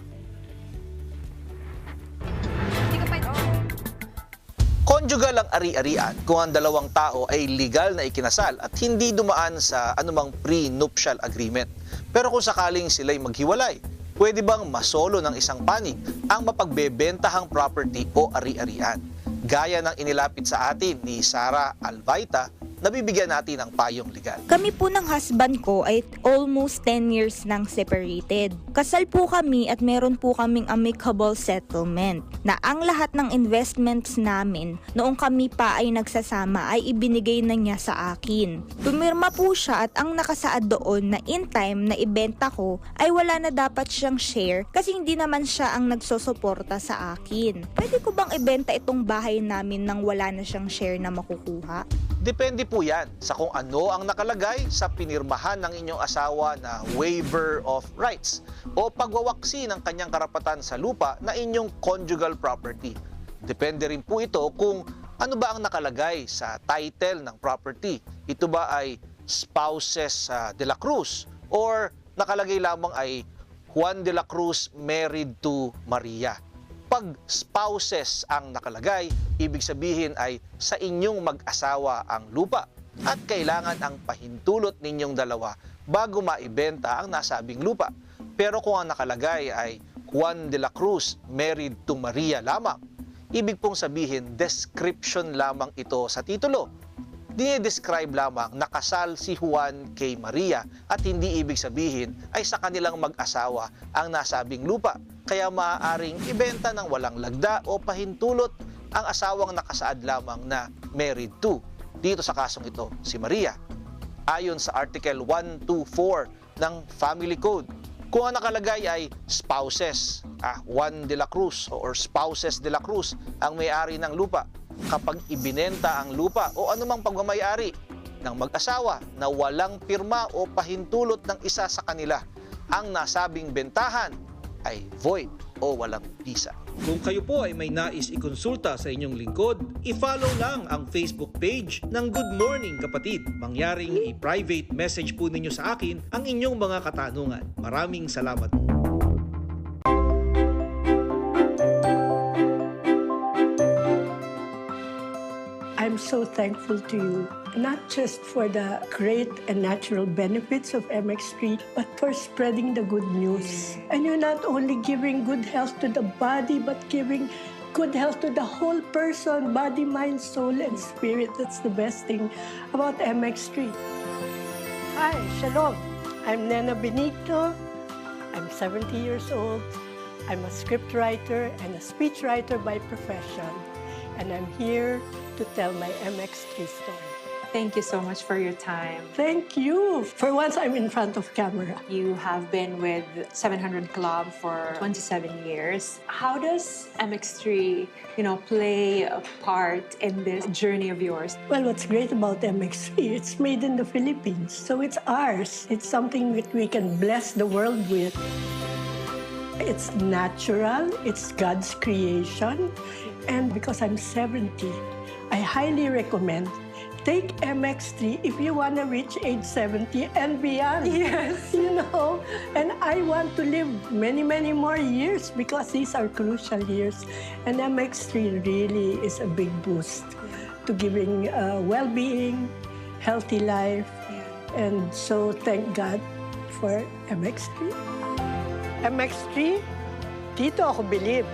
Conjugal ang ari-arian kung ang dalawang tao ay legal na ikinasal at hindi dumaan sa anumang pre-nuptial agreement. Pero kung sakaling sila'y maghiwalay, pwede bang masolo ng isang panig ang mapagbebentahang property o ari-arian? Gaya ng inilapit sa atin ni Sara Alvaita nabibigyan natin ng payong legal. Kami po ng husband ko ay almost 10 years nang separated. Kasal po kami at meron po kaming amicable settlement na ang lahat ng investments namin noong kami pa ay nagsasama ay ibinigay na niya sa akin. Pumirma po siya at ang nakasaad doon na in time na ibenta ko ay wala na dapat siyang share kasi hindi naman siya ang nagsosuporta sa akin. Pwede ko bang ibenta itong bahay namin nang wala na siyang share na makukuha? Depende po yan sa kung ano ang nakalagay sa pinirmahan ng inyong asawa na waiver of rights o pagwawaksi ng kanyang karapatan sa lupa na inyong conjugal property. Depende rin po ito kung ano ba ang nakalagay sa title ng property. Ito ba ay spouses de la Cruz or nakalagay lamang ay Juan de la Cruz married to Maria. Pag spouses ang nakalagay, ibig sabihin ay sa inyong mag-asawa ang lupa at kailangan ang pahintulot ninyong dalawa bago maibenta ang nasabing lupa. Pero kung ang nakalagay ay Juan de la Cruz married to Maria lamang, ibig pong sabihin description lamang ito sa titulo. Dinidescribe lamang na kasal si Juan kay Maria at hindi ibig sabihin ay sa kanilang mag-asawa ang nasabing lupa. Kaya maaaring ibenta ng walang lagda o pahintulot ang asawang nakasaad lamang na married to. Dito sa kasong ito, si Maria. Ayon sa Article 124 ng Family Code, kung ang nakalagay ay spouses, Juan de la Cruz or spouses de la Cruz ang may-ari ng lupa, kapag ibinenta ang lupa o anumang pagmamayari ng mag-asawa na walang pirma o pahintulot ng isa sa kanila, ang nasabing bentahan ay void o walang bisa. Kung kayo po ay may nais ikonsulta sa inyong lingkod, i-follow lang ang Facebook page ng Good Morning Kapatid. Mangyaring i-private message po ninyo sa akin ang inyong mga katanungan. Maraming salamat po. I'm so thankful to you, not just for the great and natural benefits of MX3, but for spreading the good news. And you're not only giving good health to the body, but giving good health to the whole person, body, mind, soul, and spirit. That's the best thing about MX3. Hi, Shalom. I'm Nena Benigno. I'm 70 years old. I'm a scriptwriter and a speechwriter by profession. And I'm here to tell my MX3 story. Thank you so much for your time. Thank you. For once, I'm in front of camera. You have been with 700 Club for 27 years. How does MX3, play a part in this journey of yours? Well, what's great about MX3, it's made in the Philippines, so it's ours. It's something that we can bless the world with. It's natural, it's God's creation, and because I'm 70, I highly recommend take MX3 if you want to reach age 70 and beyond. Yes. And I want to live many, many more years because these are crucial years. And MX3 really is a big boost to giving well-being, healthy life. And so thank God for MX3. MX3, dito ako believe.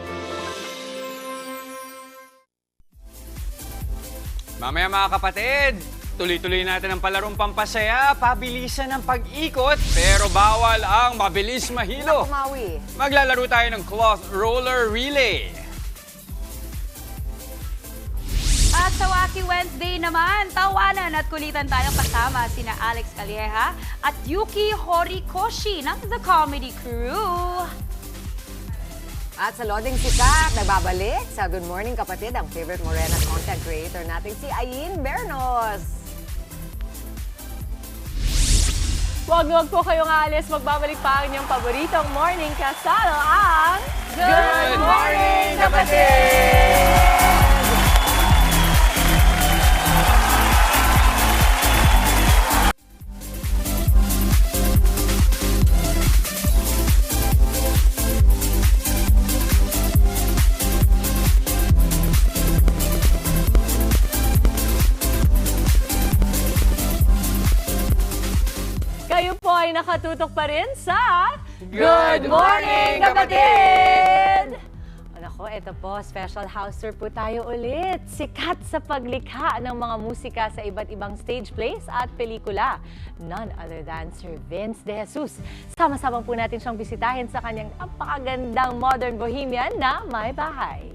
Mamaya mga kapatid, tuloy-tuloy natin ang palarong pampasaya, pabilisan ng pag-ikot, pero bawal ang mabilis mahilo. Maglalaro tayo ng cloth roller relay. At sa Wacky Wednesday naman, tawanan at kulitan tayong kasama sina Alex Calleja at Yuki Horikoshi ng The Comedy Crew. At sa Loding Sikat, nagbabalik sa Good Morning Kapatid ang favorite Morena content creator natin si Ayin Bernos. Huwag po kayong alis. Magbabalik pa ang inyong paboritong morning kasalo ang Good Morning Kapatid! Kayo po ay nakatutok pa rin sa Good Morning Kapatid! Nako, Nako, eto po, special house tour po tayo ulit. Sikat sa paglikha ng mga musika sa iba't ibang stage plays at pelikula. None other than Sir Vince De Jesus. Sama-sama po natin siyang bisitahin sa kanyang napakagandang modern bohemian na May Bahay.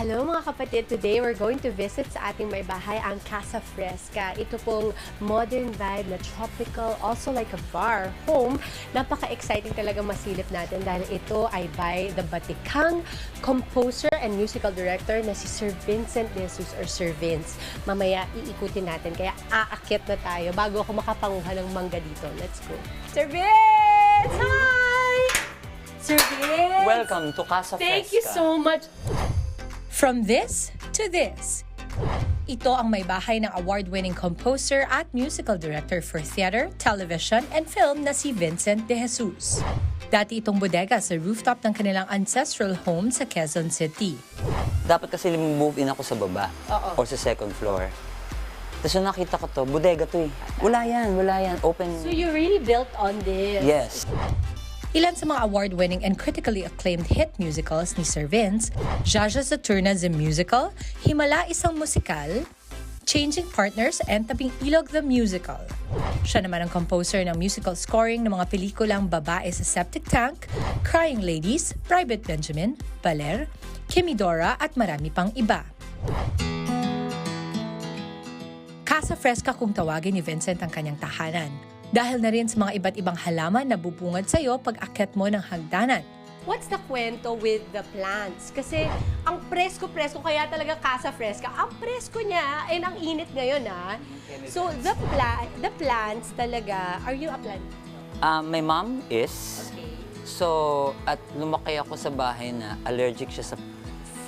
Hello mga kapatid! Today we're going to visit sa ating may bahay ang Casa Fresca. Ito pong modern vibe na tropical, also like a bar, home. Napaka-exciting talaga masilip natin dahil ito ay by the batikang composer and musical director na si Sir Vincent De Jesus or Sir Vince. Mamaya iikutin natin, kaya aakyat na tayo bago ako makapanguha ng mangga dito. Let's go! Sir Vince! Hi! Sir Vince! Welcome to Casa Fresca. Thank you so much! From this to this. Ito ang may bahay ng award-winning composer at musical director for theater, television, and film na si Vincent De Jesus. Dati itong bodega sa rooftop ng kanilang ancestral home sa Quezon City. Dapat kasi move in ako sa baba or sa second floor. Tapos nung nakita ko to, bodega to eh. Wala yan. Open. So you really built on this? Yes. Ilan sa mga award-winning and critically acclaimed hit musicals ni Sir Vince, Jaja Saturna the Musical, Himala Isang Musikal, Changing Partners, and Tabing Ilog the Musical. Siya naman ang composer ng musical scoring ng mga pelikulang Babae sa Septic Tank, Crying Ladies, Private Benjamin, Baler, Kimidora at marami pang iba. Casa Fresca kung tawagin ni Vincent ang kanyang tahanan. Dahil na rin sa mga iba't ibang halaman na bubungad sa'yo pag akyat mo ng hagdanan. What's the kwento with the plants? Kasi ang presko-presko, kaya talaga Casa Fresca, ang presko niya, and ang init ngayon So the plants talaga, are you a plant? My mom is. Okay. So, at lumaki ako sa bahay na allergic siya sa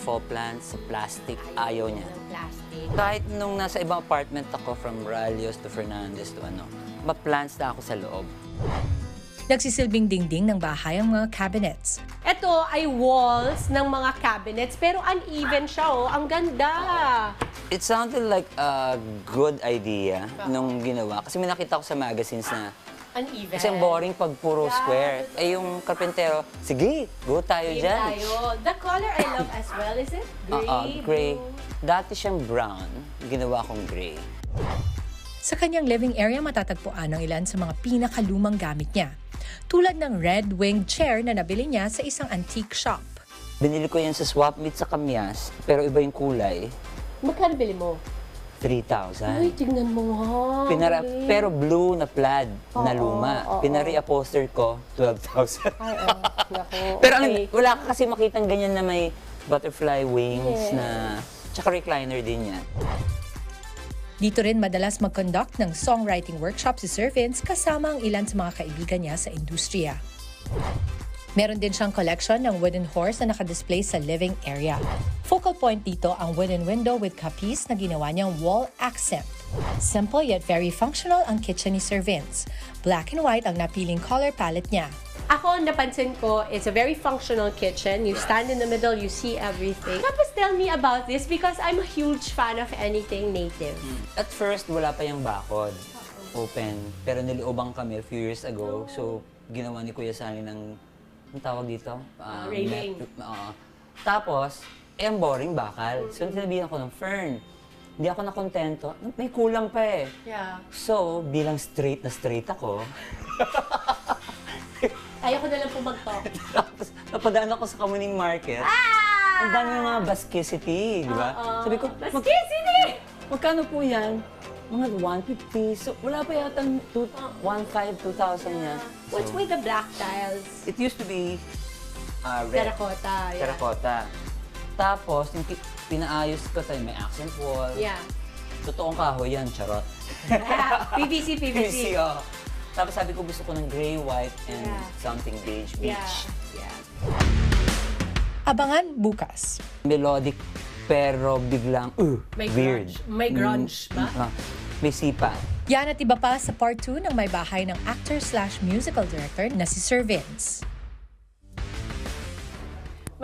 fall plants, sa plastic. Ayaw niya. Plastic. Kahit nung nasa ibang apartment ako, from Ralios to Fernandez to ma-plants na ako sa loob. Nagsisilbing dingding ng bahay ang mga cabinets. Ito ay walls ng mga cabinets, pero uneven siya, Ang ganda! It sounded like a good idea nung ginawa. Kasi may nakita ko sa magazines na uneven. Kasi boring pag puro square. Yung karpentero, sige, go tayo dyan. The color I love as well, is it? Gray. Dati siyang brown, ginawa kong gray. Sa kanyang living area, matatagpuan ang ilan sa mga pinakalumang gamit niya. Tulad ng red-winged chair na nabili niya sa isang antique shop. Binili ko yan sa swap meet sa Kamyas, pero iba yung kulay. Magkano bili mo? 3,000. Ay, tignan mo nga. Pero blue na plaid na luma. Pinare-upholster ko, 12,000. Pero wala ka kasi makitang ganyan na may butterfly wings na... Tsaka recliner din yan. Dito rin madalas mag-conduct ng songwriting workshop si Sir Vince kasama ang ilan sa mga kaibigan niya sa industriya. Meron din siyang collection ng wooden horse na nakadisplay sa living area. Focal point dito ang wooden window with cappies na ginawa niyang wall accent. Simple yet very functional ang kitchen ni Sir Vince. Black and white ang napiling color palette niya. Ako, napansin ko, it's a very functional kitchen. You stand in the middle, you see everything. Tapos tell me about this because I'm a huge fan of anything native. At first, wala pa yung bakod. Open. Pero niliobang kami a few years ago. So, ginawa ni Kuya Sani ng, ang tawag dito? Railing. Tapos, ang boring bakal. So, sinabihan ko ng Fern. Hindi ako nakontento. May kulang pa eh. Yeah. So, bilang straight ako, Ayoko na lang po mag-talk. Tapos, napadaan ako sa Kamuning Market. Ang dami ng mga Basquicity, di ba? Sabi ko, Basquicity! Magkano po yan? Mga 150. So, wala pa yata 1,500, 2,000 yan. What's with the black tiles? It used to be red. Terracotta. Yeah. Terracotta. Tapos, yung pinaayos ko tayo, may accent wall. Yeah. Totoong kahoy yan, charot. PVC. PVC, Tapos sabi ko gusto ko ng gray, white, and something beige. Yeah. Abangan bukas. Melodic, pero biglang, weird. May grunge ba? May sipa. Yan at iba pa sa part 2 ng may bahay ng actor/musical director na si Sir Vince.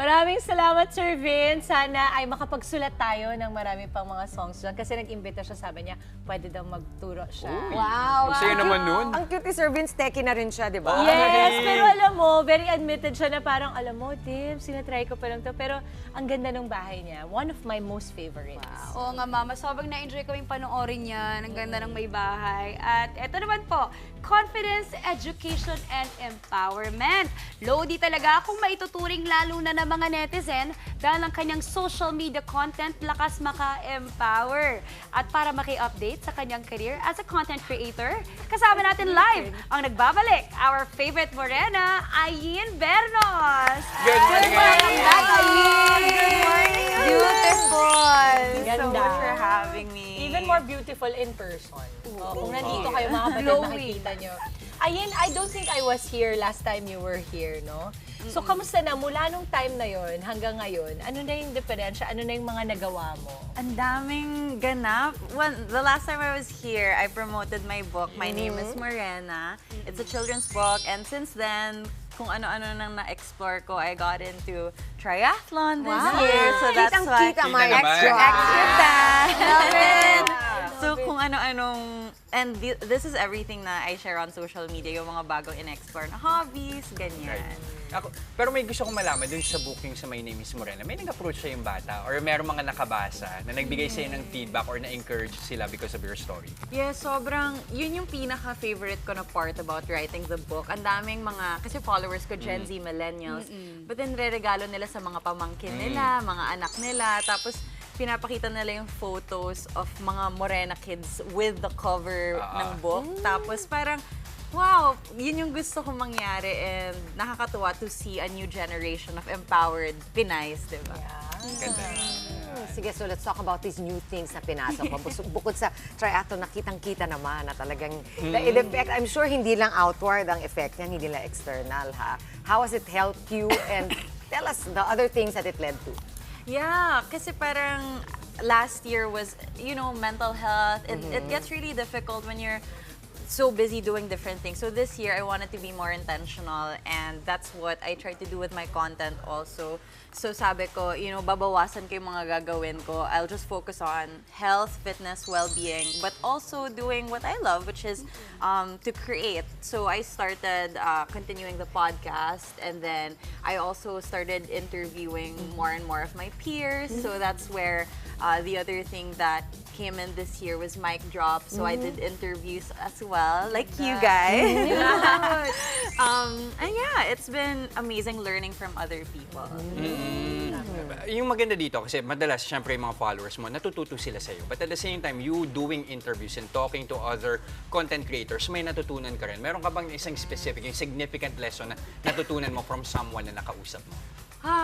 Maraming salamat, Sir Vince. Sana ay makapagsulat tayo ng marami pang mga songs dyan. Kasi nag-imbita siya, sabi niya, pwede daw magturo siya. Wow! Ang saya naman nun. Ang cute ni Sir Vince, techie na rin siya, di ba? Yes, pero alam mo, very admitted siya na parang, alam mo, Tim, sinatry ko pa lang to. Pero ang ganda ng bahay niya. One of my most favorites. Oo nga, Mama. Sobrang na-enjoy kaming panoorin yan. Ang ganda ng may bahay. At eto naman po, confidence, education, and empowerment. Lodi talaga kung maituturing lalo na ng mga netizen dahil ang kanyang social media content lakas maka-empower. At para maki-update sa kanyang career as a content creator, kasama natin live ang nagbabalik, our favorite morena, Ayin Bernos. Good morning, Ayin! Good morning! Beautiful! Ganda. So much for having me. Even more beautiful in person. Kung nandito kayo mga kapatid, nakikita nyo. Ayin, I don't think I was here last time you were here, no? So, kamusta na mula nung time na yon hanggang ngayon? Ano na yung diferensya? Ano na yung mga nagawa mo? Ang daming ganap. The last time I was here, I promoted my book. My name is Morena. It's a children's book. And since then, kung ano-ano nang na-explore ko, I got into triathlon this year. So that's why... Kitang-kita, Maya. Extra. Love it. So kung ano-anong... And this is everything na I share on social media, yung mga bagong in-explore na hobbies, ganyan. Pero may gusto kong malaman dun sa booking sa My Name is Morena. May nag-approach sa yung bata or meron mga nakabasa na nagbigay sa'yo ng feedback or na-encourage sila because of your story? Yeah, sobrang, yun yung pinaka-favorite ko na part about writing the book. Ang daming mga, kasi followers ko, Gen Z, millennials, but then re-regalo nila sa mga pamangkin nila, mga anak nila, tapos pinapakita nila yung photos of mga Morena kids with the cover ng book. Tapos parang, wow, yun yung gusto kong mangyari and nakakatuwa to see a new generation of empowered Pinays, di ba? Sige, so let's talk about these new things na pinasok mo. Bukod sa triathlon, nakitang-kita naman na talagang the effect, I'm sure hindi lang outward ang effect niyan, hindi lang external, ha? How has it helped you? And tell us the other things that it led to. Yeah, kasi parang last year was, you know, mental health. It gets really difficult when you're so busy doing different things. So this year, I wanted to be more intentional, and that's what I try to do with my content also. So sabi ko, you know, babawasan ko yung mga gagawin ko. I'll just focus on health, fitness, well-being, but also doing what I love, which is to create. So I started continuing the podcast, and then I also started interviewing more and more of my peers. So that's where the other thing that came in this year was mic drop. So I did interviews as well, like you guys. And yeah, it's been amazing learning from other people. Yung maganda dito, kasi madalas, syempre, yung mga followers mo, natututo sila sa'yo. But at the same time, you doing interviews and talking to other content creators, may natutunan ka rin. Meron ka bang isang specific, yung significant lesson na natutunan mo from someone na nakausap mo?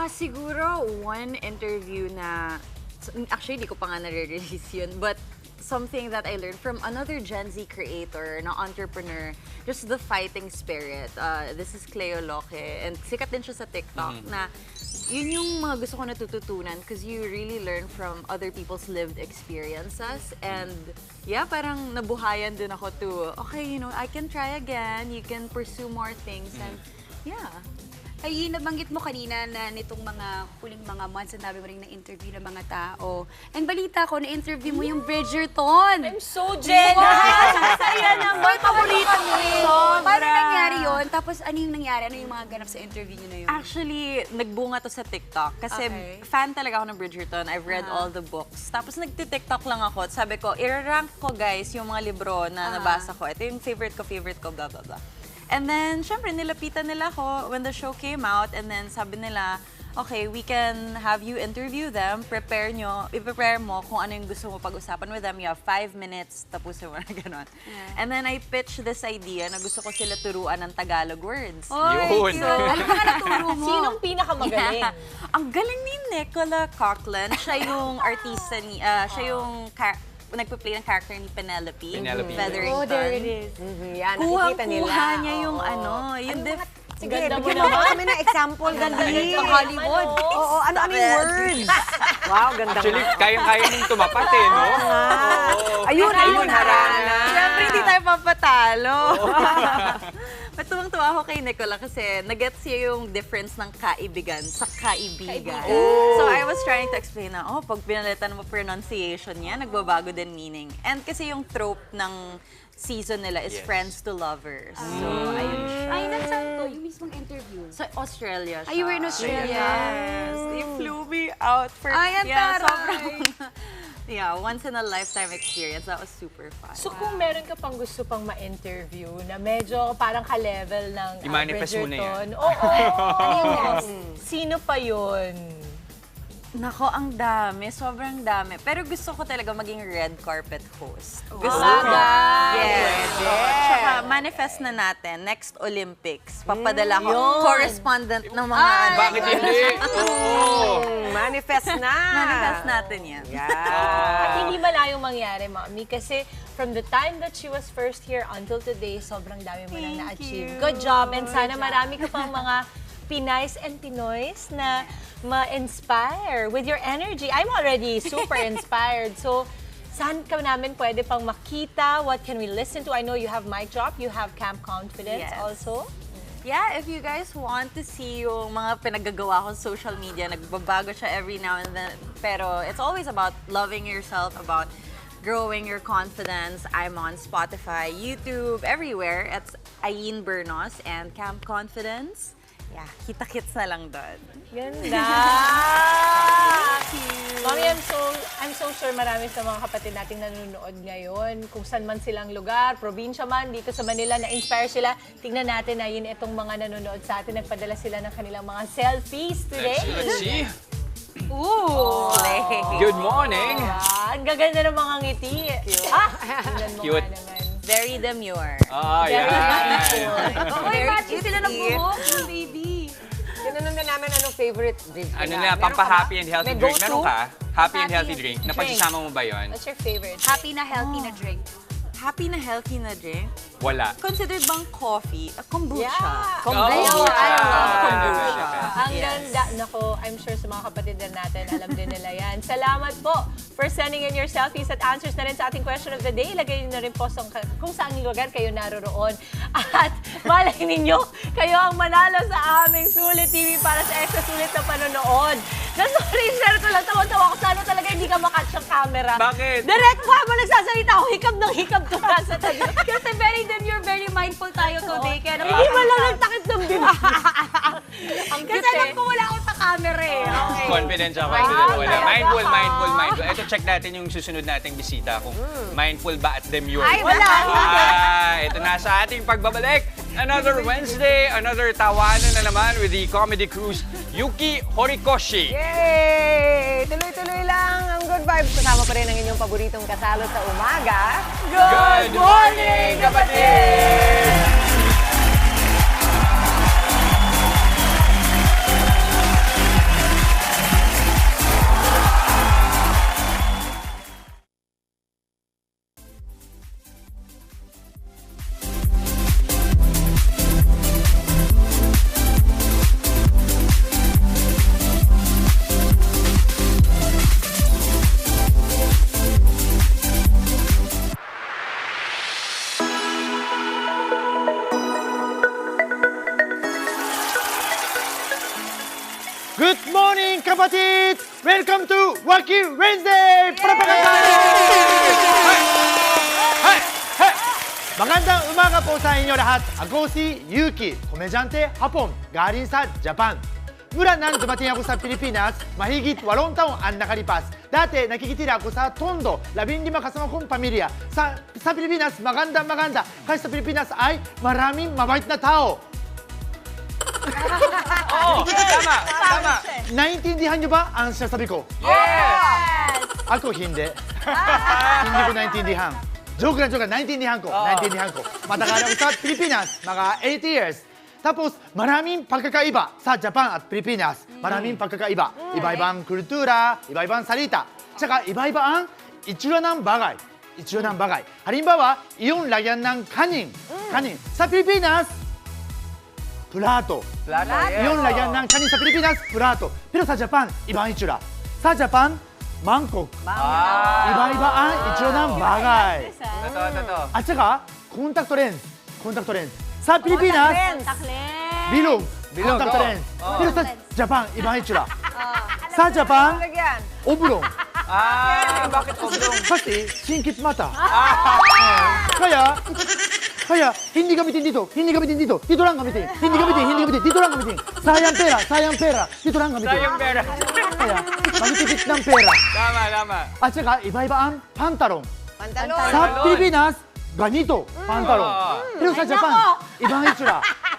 Siguro one interview na, actually, di ko pa nga nare-release yun, but something that I learned from another Gen Z creator, na entrepreneur, just the fighting spirit. This is Cleo Loque, and sikat din siya sa TikTok, na yun yung mga gusto ko natututunan because you really learn from other people's lived experiences. And yeah, parang nabuhayan din ako to, okay, you know, I can try again, you can pursue more things, and yeah. Ay, nabanggit mo kanina na nitong mga huling mga months, ang dami mo rin na-interview ng mga tao. And balita ko, na-interview mo yung Bridgerton. I'm so jealous! Saya naman! Paborito mo. Paano nangyari yun? Tapos ano yung nangyari? Ano yung mga ganap sa interview nyo na yun? Actually, nagbunga to sa TikTok. Kasi fan talaga ako ng Bridgerton. I've read all the books. Tapos nagti-TikTok lang ako. Sabi ko, i-rank ko guys yung mga libro na nabasa ko. Ito yung favorite ko, blah, blah, blah. And then, syempre, nilapitan nila ako when the show came out. And then, sabi nila, okay, we can have you interview them, i-prepare mo kung ano yung gusto mo pag-usapan with them. You have 5 minutes, tapusin mo na gano'n. And then, I pitched this idea na gusto ko sila turuan ng Tagalog words. Yun! So, ano ba naturo mo? Sinong pinakamagaling? Ang galing ni Nicola Coughlin. Siya yung artista ni, siya yung nagpa-play ng character ni Penelope. Featherington. Oh, there it is. Yan, nakikita nila. Kuha niya yung yung sige, bigyan mo kami ng example. Ganda rin. Pang Hollywood. Oo, ano yung words? Wow, ganda. Actually, kayang-kaya mong tumapat eh, no? Ayun, harana. Siyempre, hindi tayo papatalo. Matuwang natutuwa ako kay Nicola kasi nagets siya yung difference ng kaibigan sa kaibigan. So I was trying to explain na, pag pinalitan mo pronunciation niya, nagbabago din meaning. And kasi yung trope ng season nila is friends to lovers. So, ayun siya. Ay, nasaan to? Yung mismong interview? Sa Australia siya. Ay, you were in Australia? Yes. They flew me out for... Ay, ang taray! Yeah, once in a lifetime experience. That was super fun. So kung meron ka pang gusto pang ma-interview na medyo parang ka-level ng I-manifest mo na yan. Oo. Sino pa yun? Nako, ang dami. Sobrang dami. Pero gusto ko talaga maging red carpet host. Gusto ko. Yes. Tsaka manifest na natin, next Olympics. Papadala ko correspondent ng mga... Bakit hindi? Manifest na! Manifest natin yan. At hindi malayong mangyari, Mami, kasi from the time that she was first here until today, sobrang dami mo nang na-achieve. Good job! And sana marami ka pang mga Pinays and Pinoys na ma-inspire with your energy. I'm already super inspired. So, saan ka namin pwede pang makita? What can we listen to? I know you have Mic Drop, you have Camp Confidence also. Yeah, if you guys want to see yung mga pinaggagawa ko sa social media, nagbabago siya every now and then. Pero it's always about loving yourself, about growing your confidence. I'm on Spotify, YouTube, everywhere. It's Ayin Bernos and Camp Confidence. Yeah, kita-kits na lang doon. Ganda! Mami, I'm so sure marami sa mga kapatid nating nanonood ngayon. Kung saan man silang lugar, probinsya man, dito sa Manila, na-inspire sila. Tingnan natin na yun itong mga nanonood sa atin. Nagpadala sila ng kanilang mga selfies today. Let's see. Ooh! Good morning! Ang gaganda ng mga ngiti. Cute. Very demure. Yeah. Uy, matching sila ng buhok, baby. Tinanong na namin anong favorite drink nila. Ano na, pampa-happy and healthy drink. Meron ka? Happy and healthy drink. drink. Napagsasama mo ba yun? What's your favorite? Happy na healthy na drink. Happy na healthy na drink? Wala. Considered bang coffee? Kombucha. Yeah. Kombucha. I love kombucha. Ang ganda. Nako, I'm sure sa mga kapatid na natin, alam din nila yan. Salamat po for sending in your selfies at answers na rin sa ating question of the day. Ilagay nyo na rin po kung saan lugar kayo naroroon. At malay ninyo, kayo ang manalo sa aming Sulit TV para sa extra sulit na panonood. Sorry, ko lang, tawa-tawa ko. Sana talaga hindi ka makatch ang camera. Bakit? Direct pa mo nagsasalita ako, hikab ng hikab to sa tabi. Kasi very demure, very mindful tayo today. Kaya Hindi mo lang nagtakit ng bibig. Kasi alam ko wala akong sa camera eh. Okay. Confident siya, confident. Wala. Mindful. Ito, check natin yung susunod nating bisita kung mindful ba at demure. Ay, wala. Ito na sa ating pagbabalik. Another Wednesday, another tawanan na naman with the comedy cruise, Yuki Horikoshi. Yay! Tuloy-tuloy lang ang good vibes. Kasama pa rin ang inyong paboritong kasalo sa umaga. Good morning, kapatid! Good morning, kapatid! Welcome to Wacky Wednesday! Magandang umaga po sa inyo lahat. Ako si Yuki, komedyante hapon, galing sa Japan. Mula nang dumating ako sa Pilipinas, mahigit 8 taon ang nakalipas. Dati nakikitira ako sa Tondo, 15 kasama kong pamilya. Sa Pilipinas, maganda. Kasi sa Pilipinas ay maraming mabait na tao. Tama. Naintindihan niyo ba ang sinasabi ko? Yes! Ako hindi. Hindi ko naintindihan. Joke lang. Naintindihan ko. Matagal ako sa Pilipinas, mga 8 years. Tapos, maraming pagkakaiba sa Japan at Pilipinas. Maraming pagkakaiba. Iba-ibang kultura, iba-ibang salita. Tsaka, iba-iba ang itsura ng bagay. Halimbawa, yung lagyan ng kanin. Sa Pilipinas, plato. Yung lagyan ng kanin sa Pilipinas, plato. Pero sa Japan, ibang itsura. Sa Japan, mangkok. Iba-iba ang itsura ng bagay. Totoo. At saka, contact lens. Sa Pilipinas, bilog. Bilog, Contact oh. lens. Pero sa Japan, ibang itsura. Sa Japan, Lagyan. oblong. Bakit oblong? Kasi, singkit mata. Kaya, hindi gamitin dito. Hindi gamitin dito. Dito lang gamitin. Hindi gamitin. Dito lang gamitin. Sayang pera. Dito lang gamitin. Sayang pera. Kaya, magtipid ng pera. Tama. At saka, iba-iba ang pantalon. Pantalon. Sa Pilipinas, ganito, pantalon. Pero sa Japan, ibang itsura.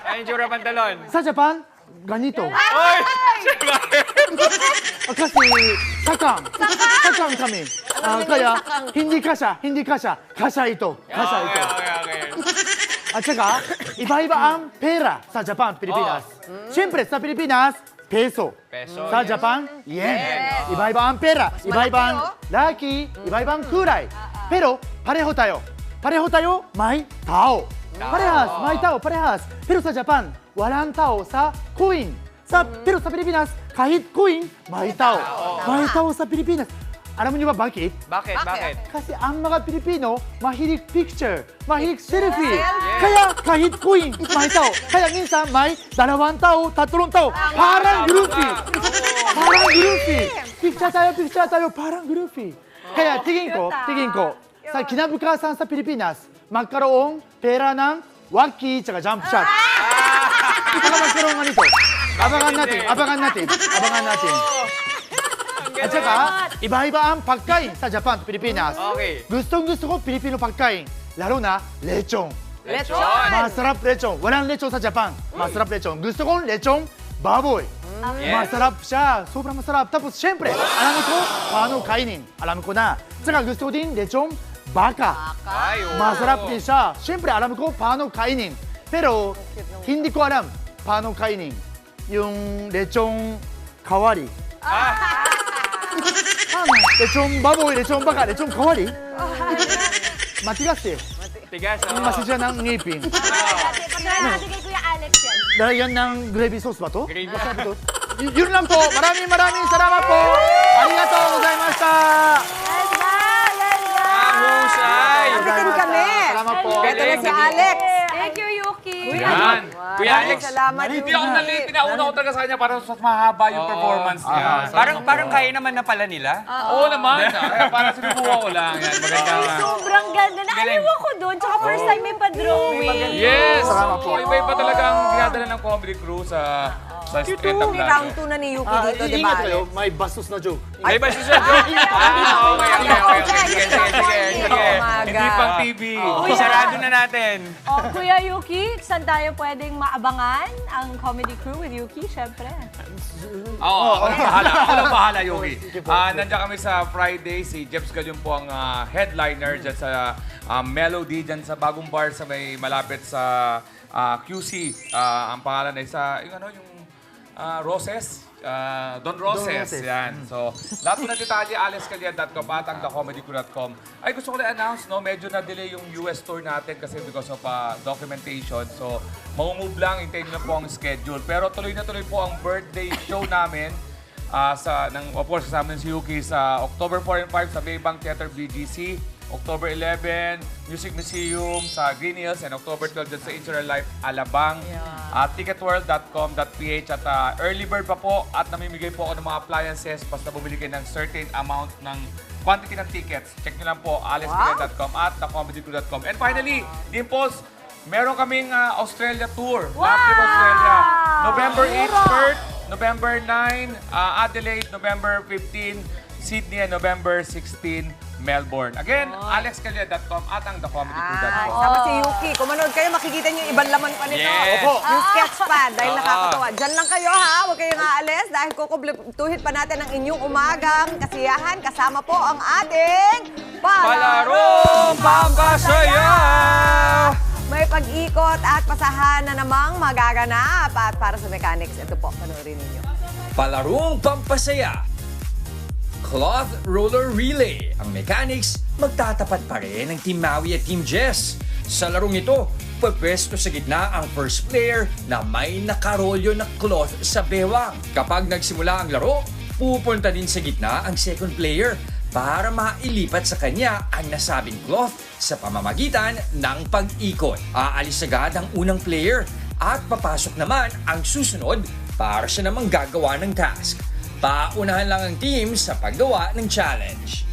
Ay, itsura pantalon. Sa Japan, ganito. Oy! Kasi, sakang kami. Kaya, hindi kasha. Kasha ito. Okay. At saka, iba-iba ang pera sa Japan, Pilipinas. Siyempre, sa Pilipinas, peso. Sa Japan, yen. Iba-iba ang pera. Iba-iba ang laki. Iba-iba ang kulay. Pero, pareho tayo, may tao. Parehas. Pero sa Japan, walang tao sa coin. Pero sa Pilipinas, kahit coin, may tao. May tao sa Pilipinas. Alam niyo ba bakit? Bakit? Kasi ang mga Pilipino, mahilig picture, mahilig selfie. Kaya kahit coin, may tao. Kaya minsan may 2 tao, 3 tao. Parang groupie. Picture tayo, parang groupie. Kaya tingin ko, sa kinabukasan sa Pilipinas, magkaroong pera ng waki tsaka jump shot. Saka magkaroon nga nito. Abangan natin. At saka, iba-iba ang pagkain sa Japan, Pilipinas. Okay. Gusto ko Pilipino pagkain. Lalo na, lechon. Lechon! Masarap lechon. Walang lechon sa Japan. Masarap lechon. Gusto kong lechon baboy. Yes. Masarap siya. Sobrang masarap. Tapos, syempre, alam ko paano kainin. Alam ko na. Saka gusto ko din lechon baka. Masarap din siya. Syempre, alam ko paano kainin. Pero, hindi ko alam paano kainin. Yung lechon kawari. lechon baboy, lechon baka, lechon kawari. Matigas eh. Tigas, Masisya ng ngipin. Pagkakasya kay Kuya Alex yan. Lalagyan ng gravy sauce ba to? Gravy. Masarap ito. Yun lang po. Maraming salamat po. Arigatou gozaimashita. Husay! Nakikin kami. Salamat po. Ito na si Alex. Thank you, Yuki. Yan. Kuya Alex. Salamat. Hindi ako nalate. Pinauna ko talaga sa kanya para mas mahaba yung performance niya. Parang kaya naman na pala nila. Oo naman. Parang sinubukan ko lang. Yan, maganda nga. Sobrang ganda. Naaliw ako doon. Tsaka first time may pa-drawing. Yes! Salamat po. Iba-iba talaga ang ginadala ng comedy crew sa Straight Up Vlog. Round 2 na ni Yuki dito, di ba? Ingat kayo. May bastos na joke. May ba siya? Sige. Hindi pang TV. Sarado na natin. Kuya Yuki, saan tayo pwedeng maabangan ang comedy crew with Yuki, syempre? Oo, ako lang bahala, Yogi. Nandiyan kami sa Friday. Si Jeps Galion po ang headliner dyan sa Melody, dyan sa bagong bar sa may malapit sa QC. Ang pangalan ay yung Roses. Don Roses. Yan. So, lahat po ng detalye, alexcalian.com at ang thecomedycrew.com. Ay, gusto ko na-announce, no? Medyo na-delay yung US tour natin kasi because of documentation. So, mamumove lang, hintayin nyo po ang schedule. Pero tuloy na tuloy po ang birthday show namin. Of course, kasama si Yuki sa October 4 and 5 sa Maybank Theater BGC. October 11, Music Museum sa Green Hills, and October 12 dyan sa Insular Life Alabang. Ticketworld.com.ph at early bird pa po at namimigay po ako ng mga appliances basta bumili kayo ng certain amount ng quantity ng tickets. Check nyo lang po alexcalian.com at thecomedycrew.com. And finally, Dimples, meron kaming Australia tour. Laptop Australia. November 8, Perth. November 9, Adelaide. November 15, Sydney. And November 16, Melbourne. Again, alexcalian.com at ang thecomedycrew.com. Sama si Yuki. Kung manood kayo, makikita niyo yung ibang laman pa nito. Yes. Yung sketch pad, dahil nakakatawa. Diyan lang kayo ha, huwag kayong aalis dahil kukumpletuhin pa natin ang inyong umagang kasiyahan. Kasama po ang ating Palarong Pampasaya! May pag-ikot at pasahan na namang magaganap. At para sa mechanics, ito po, panoorin ninyo. Palarong Pampasaya. Cloth Roller Relay. Ang mechanics, magtatapat pa rin ng Team Maui at Team Jess. Sa larong ito, pwesto sa gitna ang first player na may nakarolyo na cloth sa bewang. Kapag nagsimula ang laro, pupunta din sa gitna ang second player. para mailipat sa kanya ang nasabing cloth sa pamamagitan ng pag-ikot. Aalis agad ang unang player at papasok naman ang susunod para siya namang gagawa ng task. Paunahan lang ang team sa paggawa ng challenge.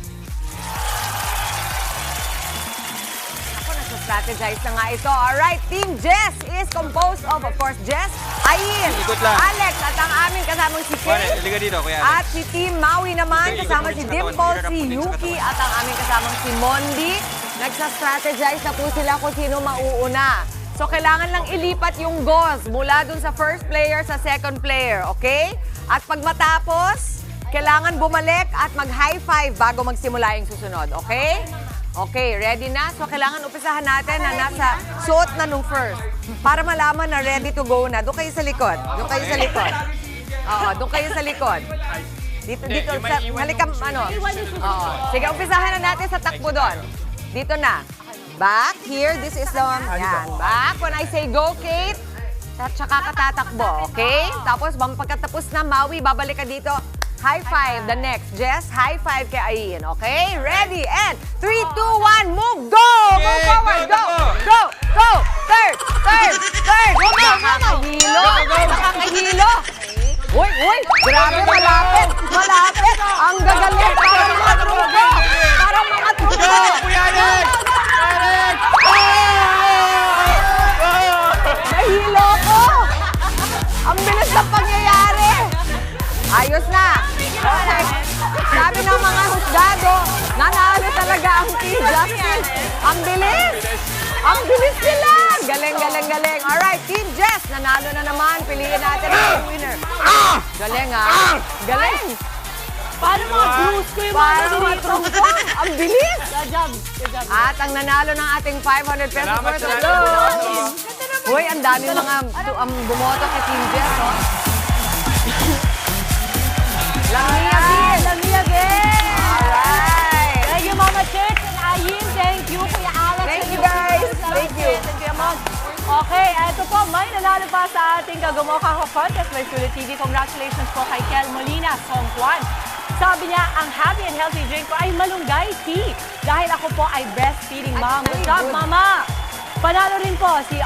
Strategize na nga ito. Alright, Team Jess is composed of course, Jess, Ayin, Ikot lang. Alex, at ang aming kasamang si Kay. Liga dito, Kuya At Alex. si Team Maui naman, Ikot kasama mo si sa katawan, Dimple, hirap si mo din sa Yuki, at ang aming kasamang si Mondi. Nagsa-strategize na po sila kung sino mauuna. So, kailangan lang ilipat yung goals mula dun sa first player sa second player, okay? At pag matapos, kailangan bumalik at mag-high five bago magsimula yung susunod, okay? Okay, ready na? So, kailangan umpisahan natin na nasa suot na nung first. Para malaman na ready to go na. Doon kayo sa likod. Doon kayo sa likod. Oo, doon kayo sa likod. Dito, halika, ano. Oo. Sige, umpisahan na natin sa takbo doon. Dito na. Back, here, this is the one. Yan, back. When I say go, Kate, at saka katatakbo, okay? Tapos, pagkatapos na, Maui, babalik ka dito. High five, the next. Jess, high five kay Ayin, okay? Ready, and 3, 2, 1, move, go! Move forward, go! Go! Go! Third! Nakakahilo! Uy! Grabe, malapit! Ang gagaling! Parang mga truko! Nahilo ko! Ang bilis ng pangyayari! Ayos na! Okay. Sabi ng mga husgado, nanalo talaga ang Team Justice. Ang bilis! Ang bilis nila! Galing. Alright, Team Jess, nanalo na naman. Piliin natin ang winner. Galing, ha? Galing! Paano mga bruise ko yung mga truko? Ang bilis! Good job. At ang nanalo ng ating 500 pesos worth of gold. Uy, ang dami mga bumoto kay Team Jess, oh. Lamia din! Alright! Thank you, Mama Chicks and Ayin. Thank you, Kuya Alex. Thank you, guys. Thank you. Okay, eto po, may nanalo pa sa ating Kagumokha Contest by Sulit TV. Congratulations po kay Kel Molina, Song Juan. Sabi niya, ang happy and healthy drink ko ay malunggay tea. Dahil ako po ay breastfeeding mom. Good job, Mama! Panalo rin po si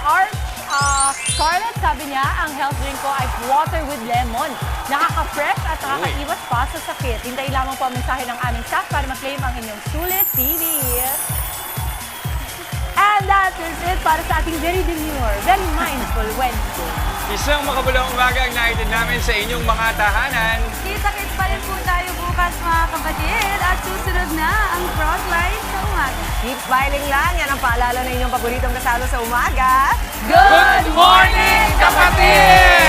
Scarlett, sabi niya, ang health drink ko ay water with lemon. Nakaka-fresh at nakaka-iwas pa sa sakit. Hintayin lamang po ang mensahe ng aming staff para ma-claim ang inyong Sulit TV. And that is it para sa ating very demure, very mindful Wednesday. Isang makabulong umaga ang naitid namin sa inyong mga tahanan. Kita-kits pa rin po tayo bukas mga kapatid at susunod na ang Frontline sa umaga. Keep smiling lang. Yan ang paalala ng inyong paboritong kasalo sa umaga. Good morning, kapatid!